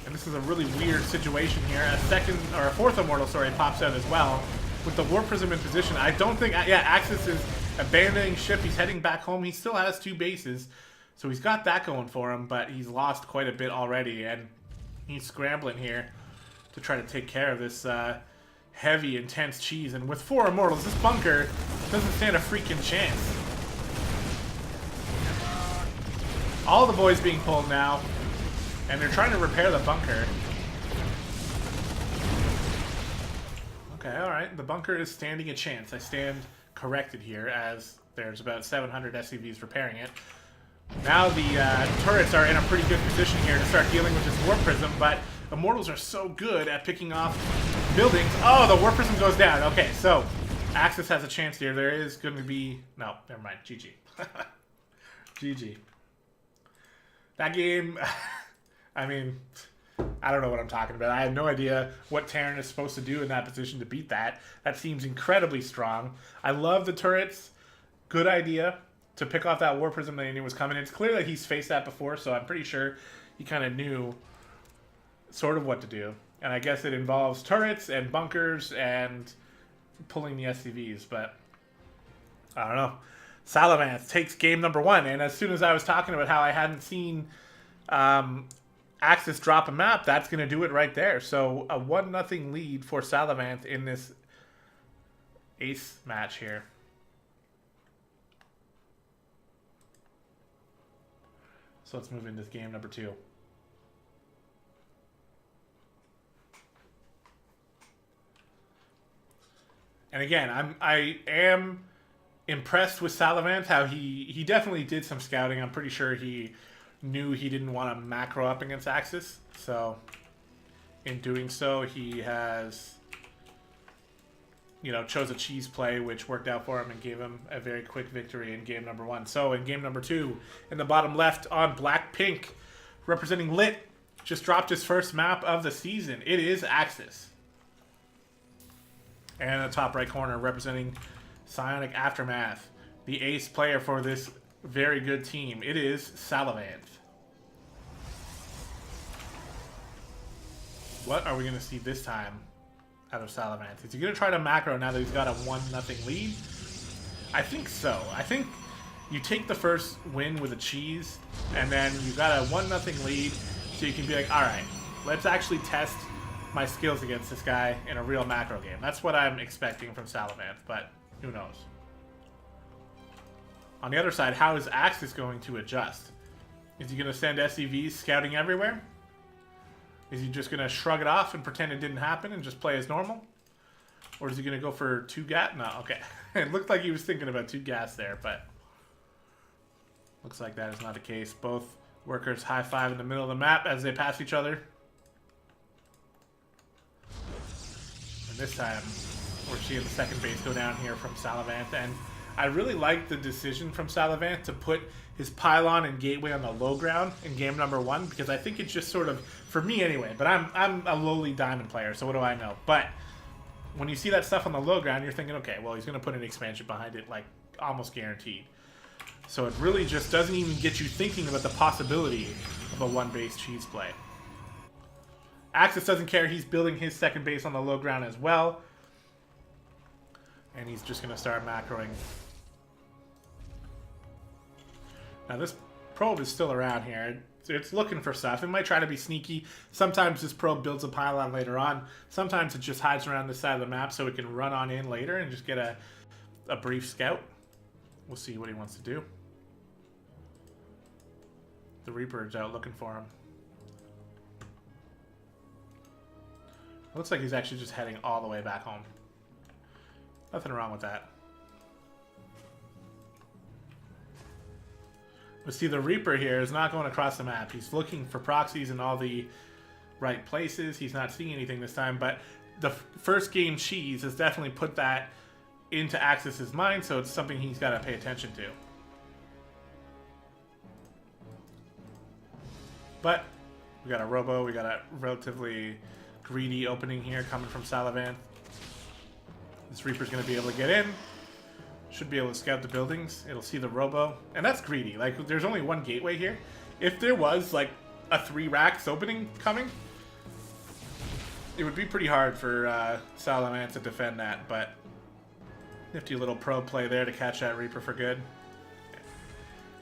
And this is a really weird situation here. A fourth Immortal, sorry, pops out as well. With the War Prism in position, I don't think... Yeah, Axis is abandoning ship. He's heading back home. He still has 2 bases. So he's got that going for him, but he's lost quite a bit already. And he's scrambling here to try to take care of this heavy, intense cheese. And with 4 Immortals, this bunker doesn't stand a freaking chance. All the boys being pulled now. And they're trying to repair the bunker. Okay, alright. The bunker is standing a chance. I stand corrected here as there's about 700 SCVs repairing it. Now the turrets are in a pretty good position here to start dealing with this War Prism, but Immortals are so good at picking off buildings. Oh, the War Prism goes down. Okay, so Axis has a chance here. There is going to be... No, never mind. GG. GG. That game... I mean, I don't know what I'm talking about. I have no idea what Terran is supposed to do in that position to beat that. That seems incredibly strong. I love the turrets. Good idea to pick off that War Prism that he knew was coming. It's clear that he's faced that before, so I'm pretty sure he kind of knew sort of what to do. And I guess it involves turrets and bunkers and pulling the SCVs, but I don't know. Salamance takes game number 1, and as soon as I was talking about how I hadn't seen... Axis drop a map, that's going to do it right there. So a 1-0 lead for Salamance in this ace match here. So let's move into game number 2. And again, I am impressed with Salamance, how he definitely did some scouting. I'm pretty sure he knew he didn't want to macro up against Axis, so in doing so, he has, chose a cheese play, which worked out for him and gave him a very quick victory in game number 1. So in game number 2, in the bottom left on black-pink, representing LiT, just dropped his first map of the season. It is Axis. And in the top right corner, representing Psionic Aftermath, the ace player for this very good team. It is Salamance. What are we going to see this time out of Salamance? Is he going to try to macro now that he's got a 1-0 lead? I think so. I think you take the first win with a cheese, and then you got a 1-0 lead, so you can be like, alright, let's actually test my skills against this guy in a real macro game. That's what I'm expecting from Salamance, but who knows? On the other side, how is Axis going to adjust? Is he going to send SCVs scouting everywhere? Is he just going to shrug it off and pretend it didn't happen and just play as normal? Or is he going to go for 2 gas? No, okay. It looked like he was thinking about 2 gas there, but looks like that is not the case. Both workers high-five in the middle of the map as they pass each other. And this time, we're seeing the second base go down here from Salamance, and I really like the decision from Salamance to put his pylon and gateway on the low ground in game number 1, because I think it's just sort of, for me anyway, but I'm a lowly diamond player, so what do I know? But when you see that stuff on the low ground, you're thinking, okay, well, he's going to put an expansion behind it, like, almost guaranteed. So it really just doesn't even get you thinking about the possibility of a 1-base cheese play. Axis doesn't care. He's building his second base on the low ground as well. And he's just going to start macroing. Now this probe is still around here. It's looking for stuff. It might try to be sneaky. Sometimes this probe builds a pylon later on. Sometimes it just hides around this side of the map so it can run on in later and just get a brief scout. We'll see what he wants to do. The Reaper is out looking for him. Looks like he's actually just heading all the way back home. Nothing wrong with that. But see, the Reaper here is not going across the map. He's looking for proxies in all the right places. He's not seeing anything this time, but the first game cheese has definitely put that into Axis's mind, so it's something he's got to pay attention to. But we got a Robo, we got a relatively greedy opening here coming from Salamance. This Reaper's going to be able to get in. Should be able to scout the buildings. It'll see the robo. And that's greedy. Like, there's only one gateway here. If there was, like, a 3 racks opening coming, it would be pretty hard for Salaman to defend that, but nifty little pro play there to catch that Reaper for good.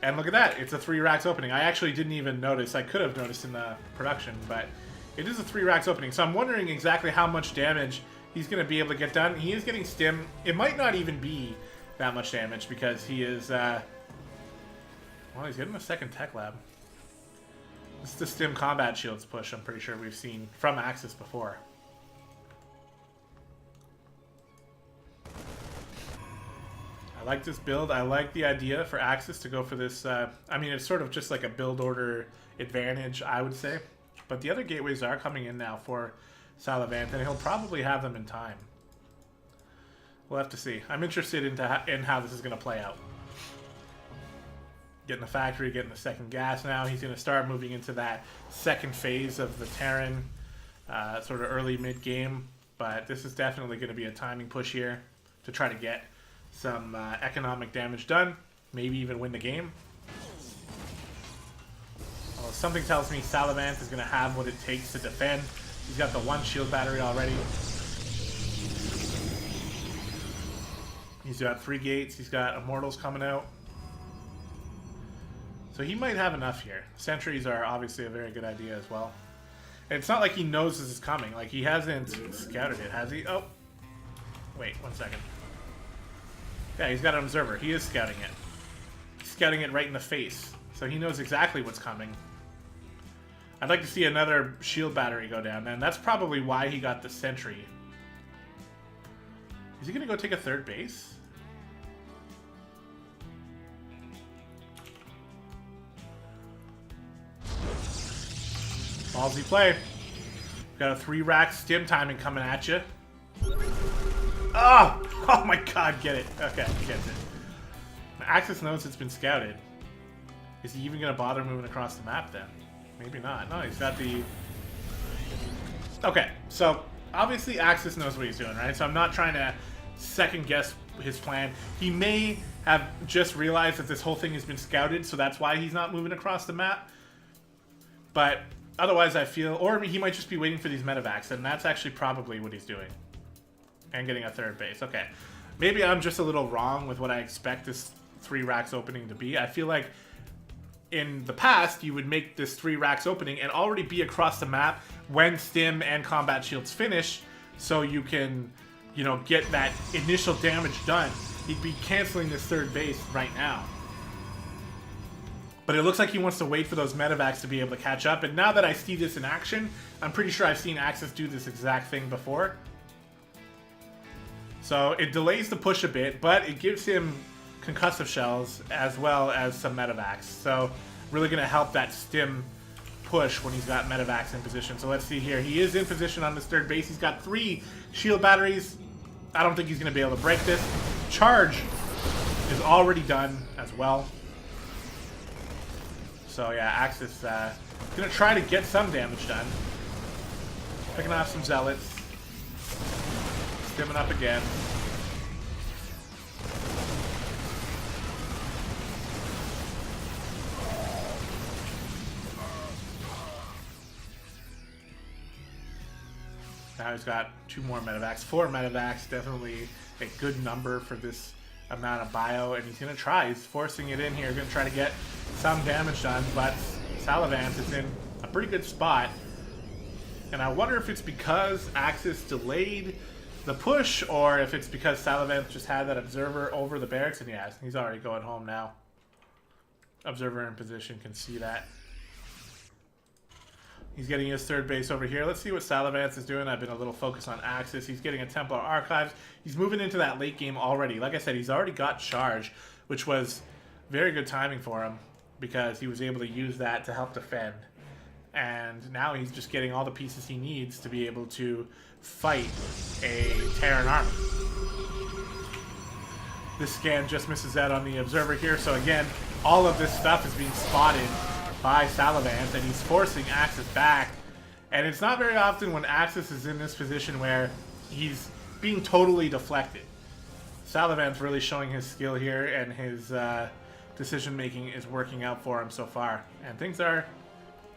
And look at that. It's a 3 racks opening. I actually didn't even notice. I could have noticed in the production, but it is a 3 racks opening. So I'm wondering exactly how much damage he's going to be able to get done. He is getting stim. It might not even be that much damage because he is, well, he's getting a second tech lab. This is the stim combat shields push I'm pretty sure we've seen from Axis before. I like this build. I like the idea for Axis to go for this. I mean, it's sort of just like a build order advantage, I would say. But the other gateways are coming in now for Salavant, and he'll probably have them in time. We'll have to see. I'm interested in how this is going to play out. Getting the factory, getting the second gas now. He's going to start moving into that second phase of the Terran, sort of early mid-game. But this is definitely going to be a timing push here to try to get some economic damage done. Maybe even win the game. Well, something tells me Salavant is going to have what it takes to defend. He's got the 1 shield battery already. He's got 3 gates. He's got Immortals coming out. So he might have enough here. Sentries are obviously a very good idea as well. And it's not like he knows this is coming. Like, he hasn't scouted it, has he? Oh. Wait, 1 second. Yeah, he's got an observer. He is scouting it. He's scouting it right in the face. So he knows exactly what's coming. I'd like to see another shield battery go down, and that's probably why he got the sentry. Is he going to go take a 3rd base? Ballsy play. Got a 3 rack stim timing coming at you. Oh! Oh my god, get it. Okay, he gets it. Axis knows it's been scouted. Is he even going to bother moving across the map then? Maybe not. No, he's got the... Okay, so obviously Axis knows what he's doing, right? So I'm not trying to second guess his plan. He may have just realized that this whole thing has been scouted, so that's why he's not moving across the map. But otherwise I feel... Or he might just be waiting for these medevacs, and that's actually probably what he's doing. And getting a 3rd base. Okay. Maybe I'm just a little wrong with what I expect this 3 racks opening to be. I feel like in the past, you would make this 3 racks opening and already be across the map when stim and combat shields finish, so you can, you know, get that initial damage done. He'd be canceling this 3rd base right now. But it looks like he wants to wait for those medevacs to be able to catch up, and now that I see this in action, I'm pretty sure I've seen Axis do this exact thing before. So it delays the push a bit, but it gives him concussive shells as well as some medevacs. So really going to help that stim push when he's got medevacs in position. So let's see here. He is in position on this 3rd base. He's got 3 shield batteries. I don't think he's going to be able to break this. Charge is already done as well. So yeah, Axis going to try to get some damage done. Picking off some zealots. Stimming up again. Now he's got 2 more medevacs. 4 medevacs, definitely a good number for this amount of bio, and he's going to try. He's forcing it in here. Going to try to get some damage done, but Salavant is in a pretty good spot. And I wonder if it's because Axis delayed the push, or if it's because Salavant just had that observer over the barracks, and yeah, he's already going home now. Observer in position can see that. He's getting his 3rd base over here. Let's see what Salavant is doing. I've been a little focused on Axis. He's getting a Templar Archives. He's moving into that late game already. Like I said, he's already got charge, which was very good timing for him because he was able to use that to help defend. And now he's just getting all the pieces he needs to be able to fight a Terran army. This scan just misses out on the observer here. So again, all of this stuff is being spotted by Salavant, and he's forcing Axis back. And it's not very often when Axis is in this position where he's being totally deflected. Salavant's really showing his skill here, and his decision making is working out for him so far. And things are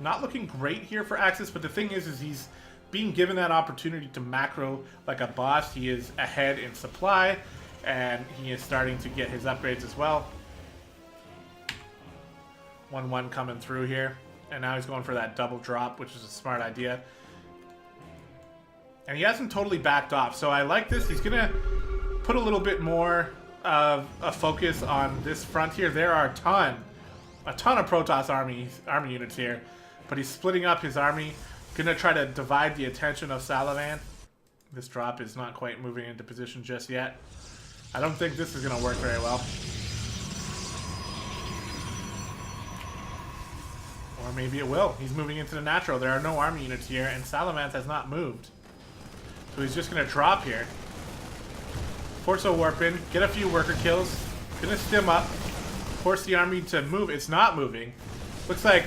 not looking great here for Axis, but the thing is he's being given that opportunity to macro like a boss. He is ahead in supply, and he is starting to get his upgrades as well. 1-1 coming through here, and now he's going for that double drop, which is a smart idea. And he hasn't totally backed off, so I like this. He's gonna put a little bit more of a focus on this front here. There are a ton of Protoss army units here, but he's splitting up his army. Gonna try to divide the attention of Salavant. This drop is not quite moving into position just yet. I don't think this is gonna work very well. Or maybe it will. He's moving into the natural. There are no army units here, and Salavant has not moved. So he's just gonna drop here. Force a warp in, get a few worker kills, gonna stim up, force the army to move. It's not moving. Looks like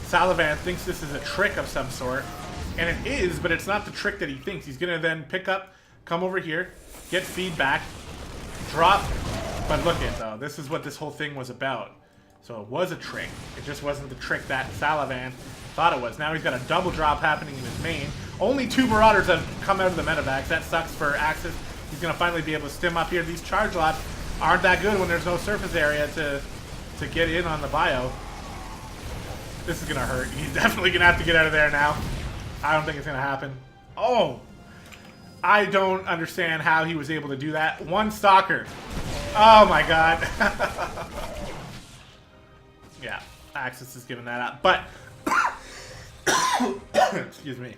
Salavant thinks this is a trick of some sort, and it is, but it's not the trick that he thinks. He's gonna then pick up, come over here, get feedback, drop, but look at though, this is what this whole thing was about. So it was a trick. It just wasn't the trick that Salavant thought it was. Now he's got a double drop happening in his main. Only 2 Marauders have come out of the medevacs. That sucks for Axis. He's going to finally be able to stim up here. These charge lots aren't that good when there's no surface area to get in on the bio. This is going to hurt. He's definitely going to have to get out of there now. I don't think it's going to happen. Oh! I don't understand how he was able to do that. 1 Stalker. Oh my god. Yeah, Axis is giving that up. But, excuse me.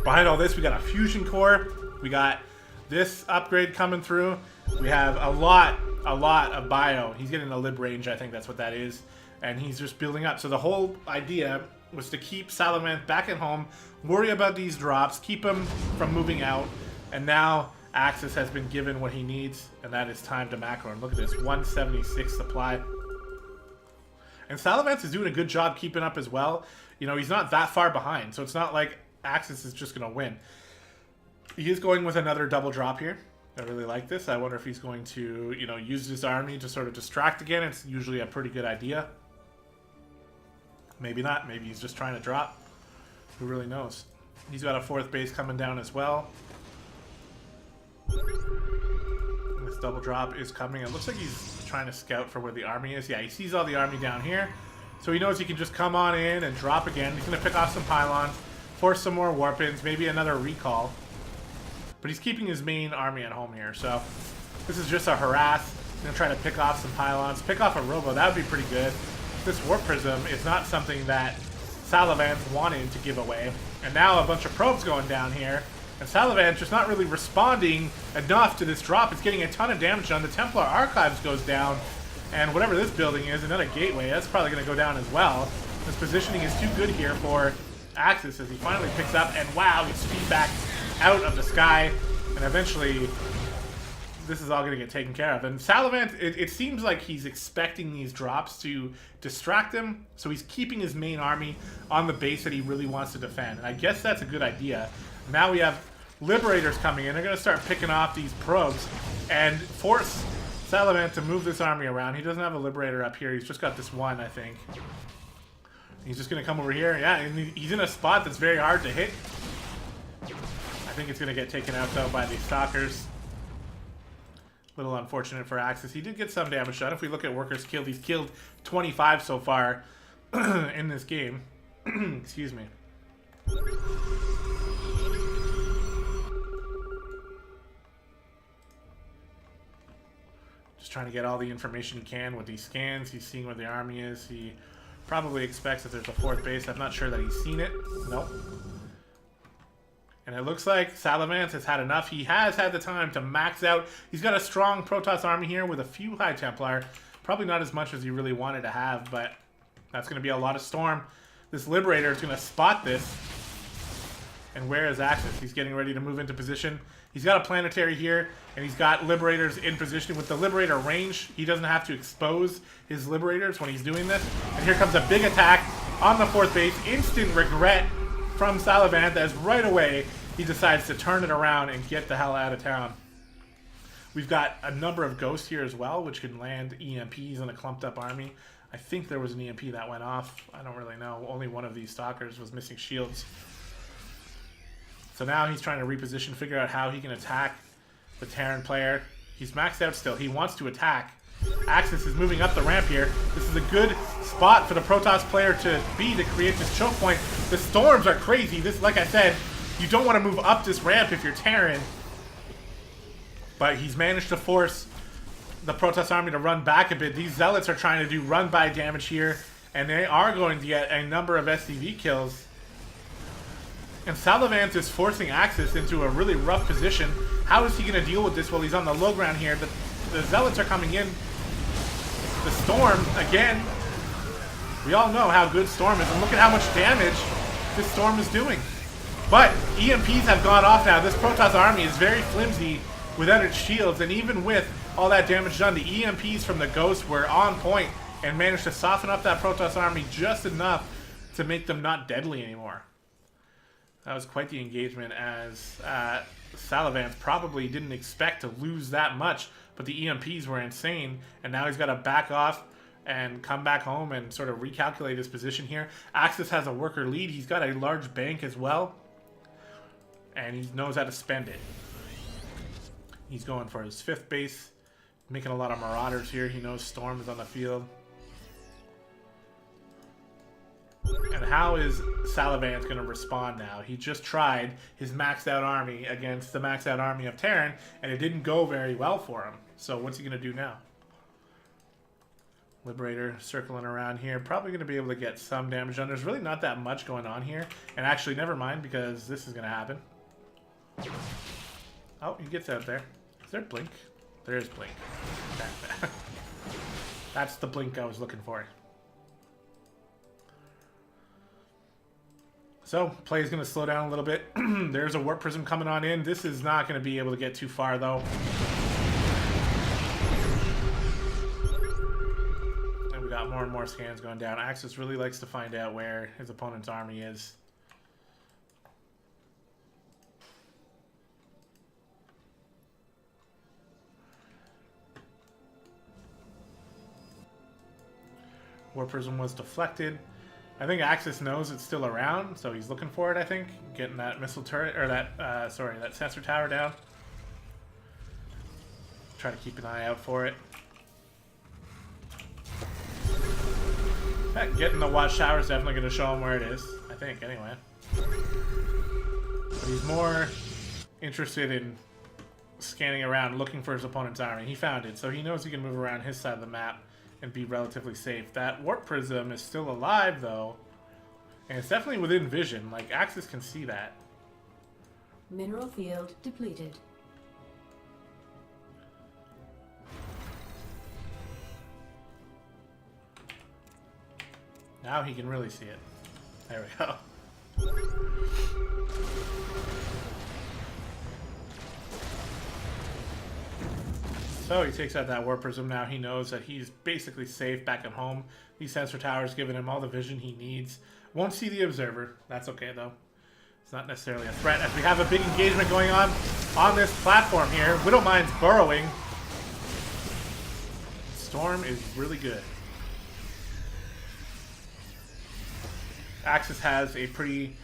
Behind all this, we got a fusion core. We got this upgrade coming through. We have a lot of bio. He's getting a lib range, I think that's what that is. And he's just building up. So the whole idea was to keep Salavant back at home, worry about these drops, keep him from moving out. And now Axis has been given what he needs, and that is time to macro. And look at this, 176 supply. And Salavant is doing a good job keeping up as well. You know, he's not that far behind, so it's not like Axis is just going to win. He is going with another double drop here. I really like this. I wonder if he's going to, you know, use his army to sort of distract again. It's usually a pretty good idea. Maybe not. Maybe he's just trying to drop. Who really knows? He's got a 4th base coming down as well. And this double drop is coming. It looks like he's trying to scout for where the army is. Yeah, he sees all the army down here. So he knows he can just come on in and drop again. He's going to pick off some pylons, force some more warp-ins, maybe another recall. But he's keeping his main army at home here. So this is just a harass. He's going to try to pick off some pylons, pick off a robo. That would be pretty good. This warp prism is not something that Salavant wanted to give away. And now a bunch of probes going down here. And Salavant just not really responding enough to this drop. It's getting a ton of damage done. The Templar Archives goes down. And whatever this building is, another gateway, that's probably going to go down as well. This positioning is too good here for Axis as he finally picks up. And wow, he's feedback out of the sky. And eventually, this is all going to get taken care of. And Salavant, it seems like he's expecting these drops to distract him. So he's keeping his main army on the base that he really wants to defend. And I guess that's a good idea. Now we have Liberators coming in. They're going to start picking off these probes and force Salavant to move this army around. He doesn't have a Liberator up here. He's just got this one, I think. He's just going to come over here. Yeah, and he's in a spot that's very hard to hit. I think it's going to get taken out, though, by these Stalkers. A little unfortunate for Axis. He did get some damage done. If we look at workers killed, he's killed 25 so far in this game. Excuse me. Just trying to get all the information he can with these scans. He's seeing where the army is. He probably expects that there's a 4th base. I'm not sure that he's seen it. Nope. And it looks like Salavant has had enough. He has had the time to max out. He's got a strong Protoss army here with a few High Templar. Probably not as much as he really wanted to have, but that's going to be a lot of Storm. This Liberator is going to spot this. And where is Axis? He's getting ready to move into position. He's got a planetary here, and he's got Liberators in position. With the Liberator range, he doesn't have to expose his Liberators when he's doing this. And here comes a big attack on the 4th base. Instant regret from Salavant as right away he decides to turn it around and get the hell out of town. We've got a number of ghosts here as well, which can land EMPs on a clumped up army. I think there was an EMP that went off. I don't really know. Only one of these stalkers was missing shields. So now he's trying to reposition, figure out how he can attack the Terran player. He's maxed out still. He wants to attack. Axis is moving up the ramp here. This is a good spot for the Protoss player to be to create this choke point. The storms are crazy. This, like I said, you don't want to move up this ramp if you're Terran. But he's managed to force the Protoss army to run back a bit. These Zealots are trying to do run-by damage here, and they are going to get a number of SCV kills. And Salavant is forcing Axis into a really rough position. How is he going to deal with this while he's on the low ground here? The Zealots are coming in. The Storm, again, we all know how good Storm is, and look at how much damage this Storm is doing. But EMPs have gone off now. This Protoss army is very flimsy without its shields, and even with all that damage done, the EMPs from the Ghost were on point and managed to soften up that Protoss army just enough to make them not deadly anymore. That was quite the engagement, as Salavant probably didn't expect to lose that much, but the EMPs were insane, and now he's got to back off and come back home and sort of recalculate his position here. Axis has a worker lead. He's got a large bank as well, and he knows how to spend it. He's going for his 5th base, making a lot of Marauders here. He knows Storm is on the field. And how is Salavant going to respond now? He just tried his maxed out army against the maxed out army of Terran, and it didn't go very well for him. So what's he going to do now? Liberator circling around here. Probably going to be able to get some damage done. There's really not that much going on here. And actually, never mind, because this is going to happen. Oh, he gets out there. Is there blink? There is blink. That's the blink I was looking for. So, play is going to slow down a little bit. There's a Warp Prism coming on in. This is not going to be able to get too far, though. And we got more and more scans going down. Axis really likes to find out where his opponent's army is. Warp Prism was deflected. I think Axis knows it's still around, so he's looking for it, I think. Getting that missile turret, or that, that sensor tower down. Try to keep an eye out for it. Getting the watchtower is definitely going to show him where it is, I think, anyway. But he's more interested in scanning around, looking for his opponent's army. He found it, so he knows he can move around his side of the map and be relatively safe. That Warp Prism is still alive, though, and it's definitely within vision. Like, Axis can see that. Mineral field depleted. Now he can really see it. There we go. So he takes out that Warp Prism. Now he knows that he's basically safe back at home. These sensor towers giving him all the vision he needs. Won't see the observer. That's okay, though. It's not necessarily a threat, as we have a big engagement going on this platform here. Widowmine's burrowing. Storm is really good. Axis has a pretty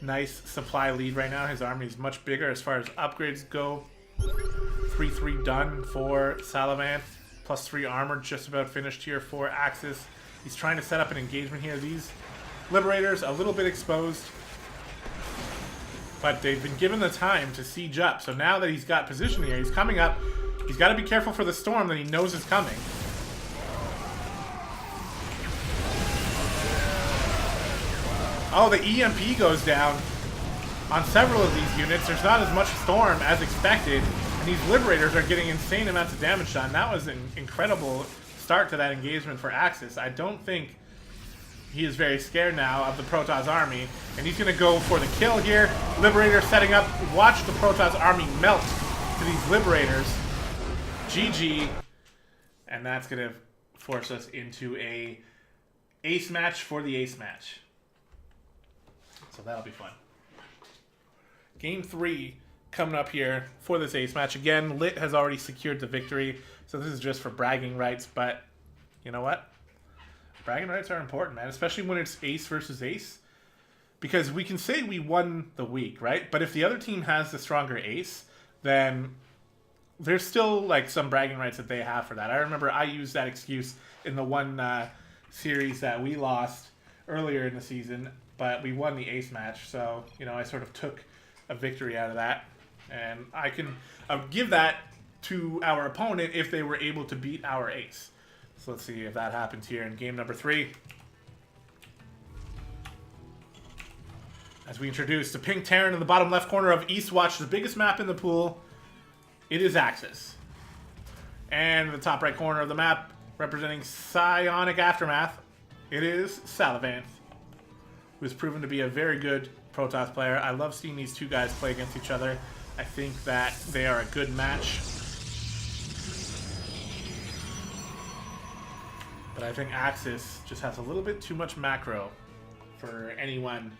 nice supply lead right now. His army is much bigger as far as upgrades go. 3-3 done for Salavant. +3 armor, just about finished here for Axis. He's trying to set up an engagement here. These Liberators, a little bit exposed, but they've been given the time to siege up. So now that he's got position here, he's coming up. He's got to be careful for the storm that he knows is coming. Oh, the EMP goes down on several of these units. There's not as much storm as expected, and these Liberators are getting insane amounts of damage done. That was an incredible start to that engagement for Axis. I don't think he is very scared now of the Protoss army, and he's going to go for the kill here. Liberator setting up. Watch the Protoss army melt to these Liberators. GG. And that's going to force us into a ace match for the ace match. So that'll be fun. Game 3 coming up here for this ace match. Again, LiT has already secured the victory, so this is just for bragging rights, but you know what? Bragging rights are important, man, especially when it's ace versus ace. Because we can say we won the week, right? But if the other team has the stronger ace, then there's still like some bragging rights that they have for that. I remember I used that excuse in the one series that we lost earlier in the season, but we won the ace match. So, you know, I sort of took a victory out of that. And I would give that to our opponent if they were able to beat our ace. So let's see if that happens here in game number 3. As we introduce the pink Terran in the bottom left corner of Eastwatch, the biggest map in the pool, it is Axis. And in the top right corner of the map, representing Psionic Aftermath, it is Salavant, who has proven to be a very good Protoss player. I love seeing these two guys play against each other. I think that they are a good match. But I think Axis just has a little bit too much macro for anyone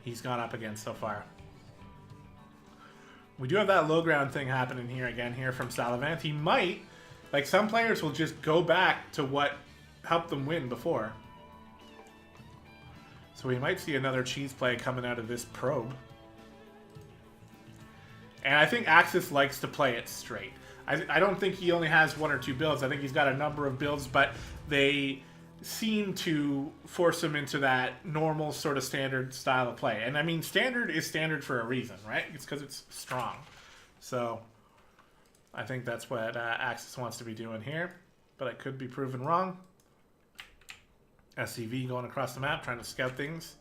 he's gone up against so far. We do have that low ground thing happening here again here from Salavant. He might, like some players will just go back to what helped them win before. So we might see another cheese play coming out of this probe. And I think Axis likes to play it straight. I don't think he only has 1 or 2 builds. I think he's got a number of builds, but they seem to force him into that normal sort of standard style of play. And I mean, standard is standard for a reason, right? It's because it's strong. So I think that's what Axis wants to be doing here, but I could be proven wrong. SCV going across the map, trying to scout things.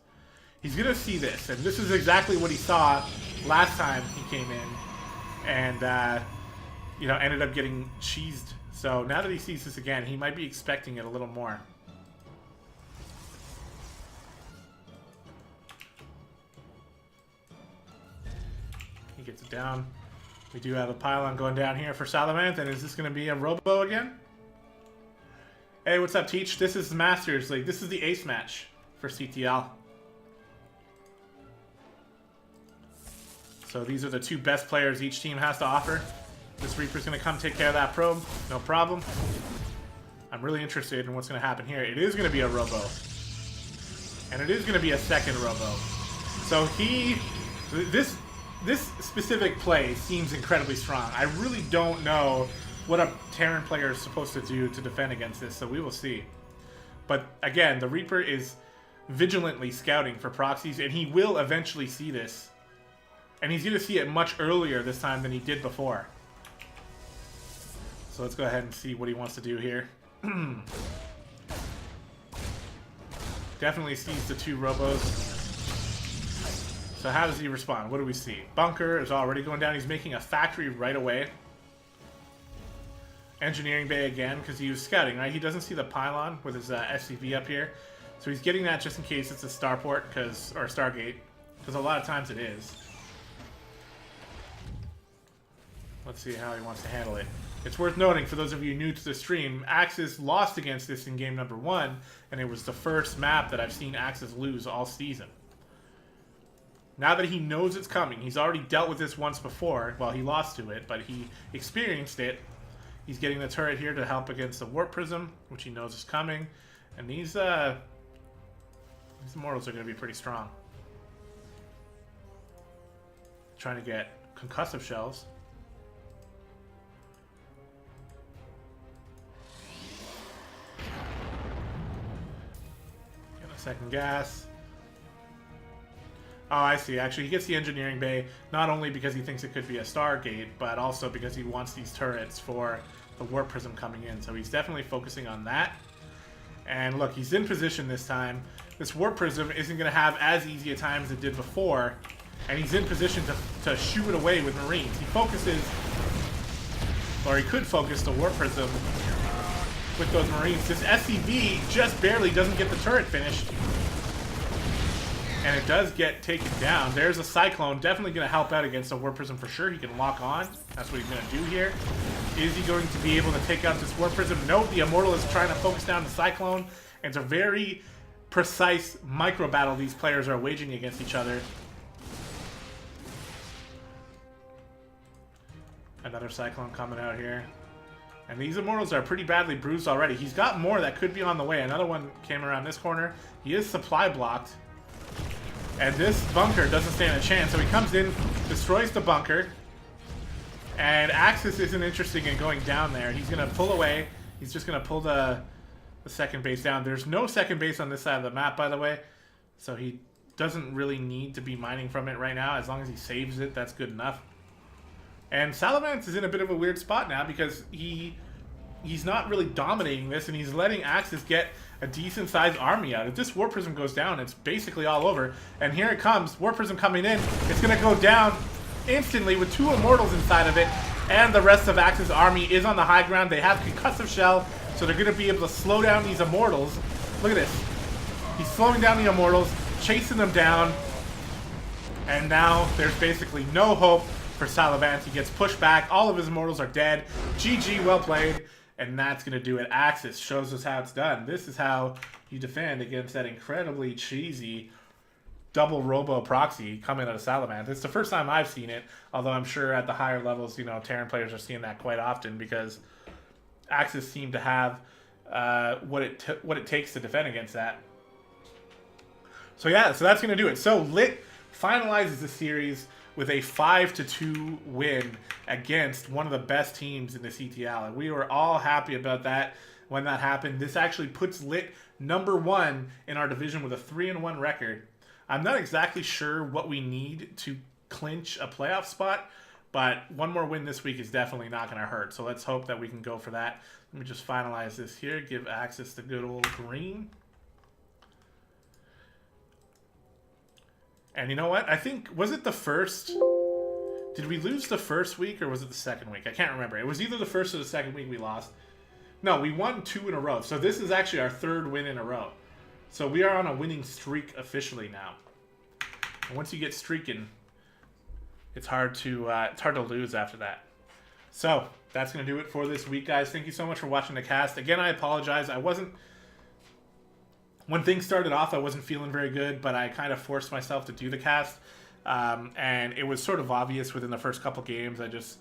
He's going to see this, and this is exactly what he saw last time he came in and, you know, ended up getting cheesed. So now that he sees this again, he might be expecting it a little more. He gets it down. We do have a pylon going down here for Salamant, and is this going to be a Robo again? Hey, what's up, Teach? This is Masters League. This is the ace match for CTL. So these are the 2 best players each team has to offer. This Reaper's going to come take care of that probe. No problem. I'm really interested in what's going to happen here. It is going to be a Robo. And it is going to be a second Robo. So this specific play seems incredibly strong. I really don't know what a Terran player is supposed to do to defend against this, so we will see. But again, the Reaper is vigilantly scouting for proxies, and he will eventually see this. And he's going to see it much earlier this time than he did before. So let's go ahead and see what he wants to do here. Definitely sees the 2 Robos. So how does he respond? What do we see? Bunker is already going down. He's making a factory right away. Engineering bay again, because he was scouting, right? He doesn't see the pylon with his SCV up here. So he's getting that just in case it's a starport, or a Stargate, because a lot of times it is. Let's see how he wants to handle it. It's worth noting, for those of you new to the stream, Axis lost against this in game number 1, and it was the first map that I've seen Axis lose all season. Now that he knows it's coming, he's already dealt with this once before. Well, he lost to it, but he experienced it. He's getting the turret here to help against the Warp Prism, which he knows is coming. And these Immortals are going to be pretty strong. Trying to get concussive shells. Get a second gas. Oh, I see. Actually, he gets the engineering bay, not only because he thinks it could be a Stargate, but also because he wants these turrets for the Warp Prism coming in. So he's definitely focusing on that. And look, he's in position this time. This Warp Prism isn't going to have as easy a time as it did before. And he's in position to shoot it away with Marines. He focuses, or he could focus the Warp Prism with those Marines. This SCV just barely doesn't get the turret finished. And it does get taken down. There's a Cyclone, definitely going to help out against a Warp Prism for sure. He can lock on. That's what he's going to do here. Is he going to be able to take out this Warp Prism? No, the Immortal is trying to focus down the Cyclone. And it's a very precise micro battle these players are waging against each other. Another Cyclone coming out here. And these Immortals are pretty badly bruised already. He's got more that could be on the way. Another one came around this corner. He is supply blocked. And this bunker doesn't stand a chance. So he comes in, destroys the bunker. And Axis isn't interested in going down there. He's going to pull away. He's just going to pull the second base down. There's no second base on this side of the map, by the way. So he doesn't really need to be mining from it right now. As long as he saves it, that's good enough. And Salamence is in a bit of a weird spot now because he's not really dominating this, and he's letting Axis get a decent-sized army out. If this War Prism goes down, it's basically all over. And here it comes, War Prism coming in. It's going to go down instantly with 2 Immortals inside of it, and the rest of Axis' army is on the high ground. They have Concussive Shell, so they're going to be able to slow down these Immortals. Look at this. He's slowing down the Immortals, chasing them down, and now there's basically no hope for Salamence. He gets pushed back. All of his Immortals are dead. GG, well played. And that's going to do it. Axis shows us how it's done. This is how you defend against that incredibly cheesy double robo proxy coming out of Salamence. It's the first time I've seen it, although I'm sure at the higher levels, you know, Terran players are seeing that quite often because Axis seem to have what it takes to defend against that. So yeah, so that's going to do it. So LiT finalizes the series with a 5-2 win against one of the best teams in the CTL. And we were all happy about that when that happened. This actually puts LiT #1 in our division with a 3-1 record. I'm not exactly sure what we need to clinch a playoff spot, but one more win this week is definitely not going to hurt. So let's hope that we can go for that. Let me just finalize this here. Give Axis the good old green. And you know what? I think, was it the first... Did we lose the first week or was it the second week? I can't remember. It was either the first or the second week we lost. No, we won 2 in a row. So this is actually our 3rd win in a row. So we are on a winning streak officially now. And once you get streaking, it's hard to lose after that. So that's going to do it for this week, guys. Thank you so much for watching the cast. Again, I apologize. When things started off, I wasn't feeling very good, but I kind of forced myself to do the cast. And it was sort of obvious within the first couple games. I just,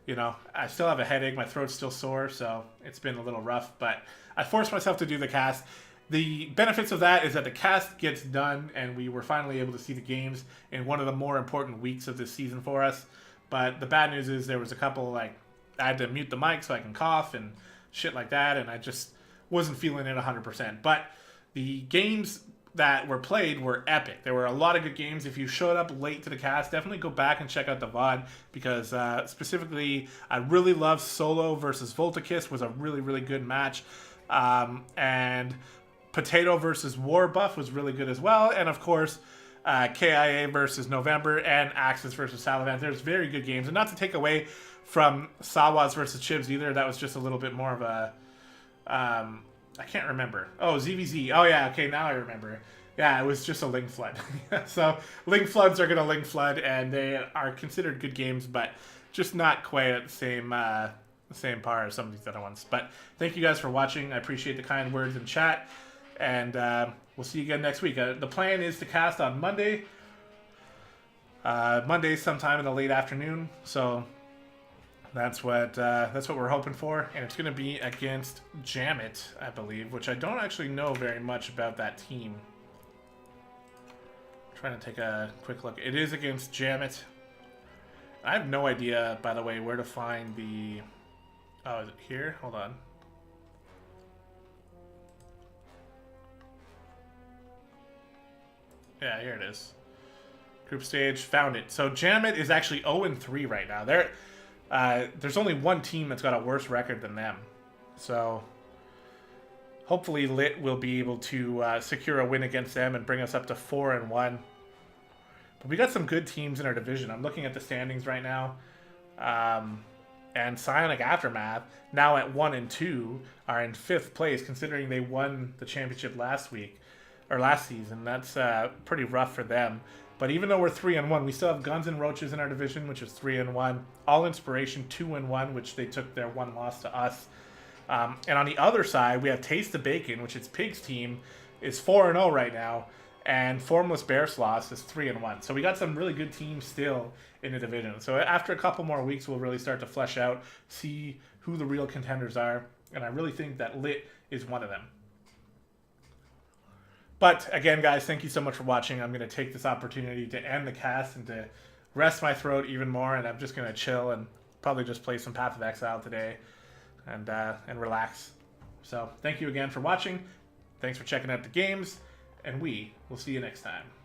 you know, I still have a headache. My throat's still sore, so it's been a little rough. But I forced myself to do the cast. The benefits of that is that the cast gets done, and we were finally able to see the games in one of the more important weeks of this season for us. But the bad news is there was a couple, like, I had to mute the mic so I can cough and shit like that, and I just wasn't feeling it 100%. But the games that were played were epic. There were a lot of good games. If you showed up late to the cast, definitely go back and check out the VOD because specifically, I really loved Solo versus Voltakiss was a really, really good match. And Potato versus Warbuff was really good as well. And of course, KIA versus November and Axis versus Salamence. There's very good games. And not to take away from Sawas versus Chibs either. That was just a little bit more of a... I can't remember. Oh, ZVZ. Oh, yeah. Okay, now I remember. Yeah, it was just a Ling Flood. So, Ling Floods are going to Ling Flood, and they are considered good games, but just not quite at the same par as some of these other ones. But thank you guys for watching. I appreciate the kind words in chat, and we'll see you again next week. The plan is to cast on Monday. Monday sometime in the late afternoon, so... That's what we're hoping for, and it's going to be against Jamit, I believe, which I don't actually know very much about that team. I'm trying to take a quick look. It is against Jamit. I have no idea, by the way, where to find the... Oh, is it here? Hold on. Yeah, here it is. Group stage, found it. So Jamit is actually 0-3 right now. There's only one team that's got a worse record than them. So hopefully LiT will be able to secure a win against them and bring us up to 4-1. But we got some good teams in our division. I'm looking at the standings right now. And Psionic Aftermath, now at 1-2, are in 5th place, considering they won the championship last season. That's pretty rough for them. But even though we're 3-1, we still have Guns and Roaches in our division, which is 3-1. All Inspiration 2-1, which they took their one loss to us. And on the other side, we have Taste the Bacon, which is Pig's team, is 4-0 right now. and Formless Bear Sloths is 3-1. So we got some really good teams still in the division. So after a couple more weeks, we'll really start to flesh out, see who the real contenders are, and I really think that LiT is one of them. But again, guys, thank you so much for watching. I'm going to take this opportunity to end the cast and to rest my throat even more, and I'm just going to chill and probably just play some Path of Exile today and relax. So thank you again for watching. Thanks for checking out the games, and we will see you next time.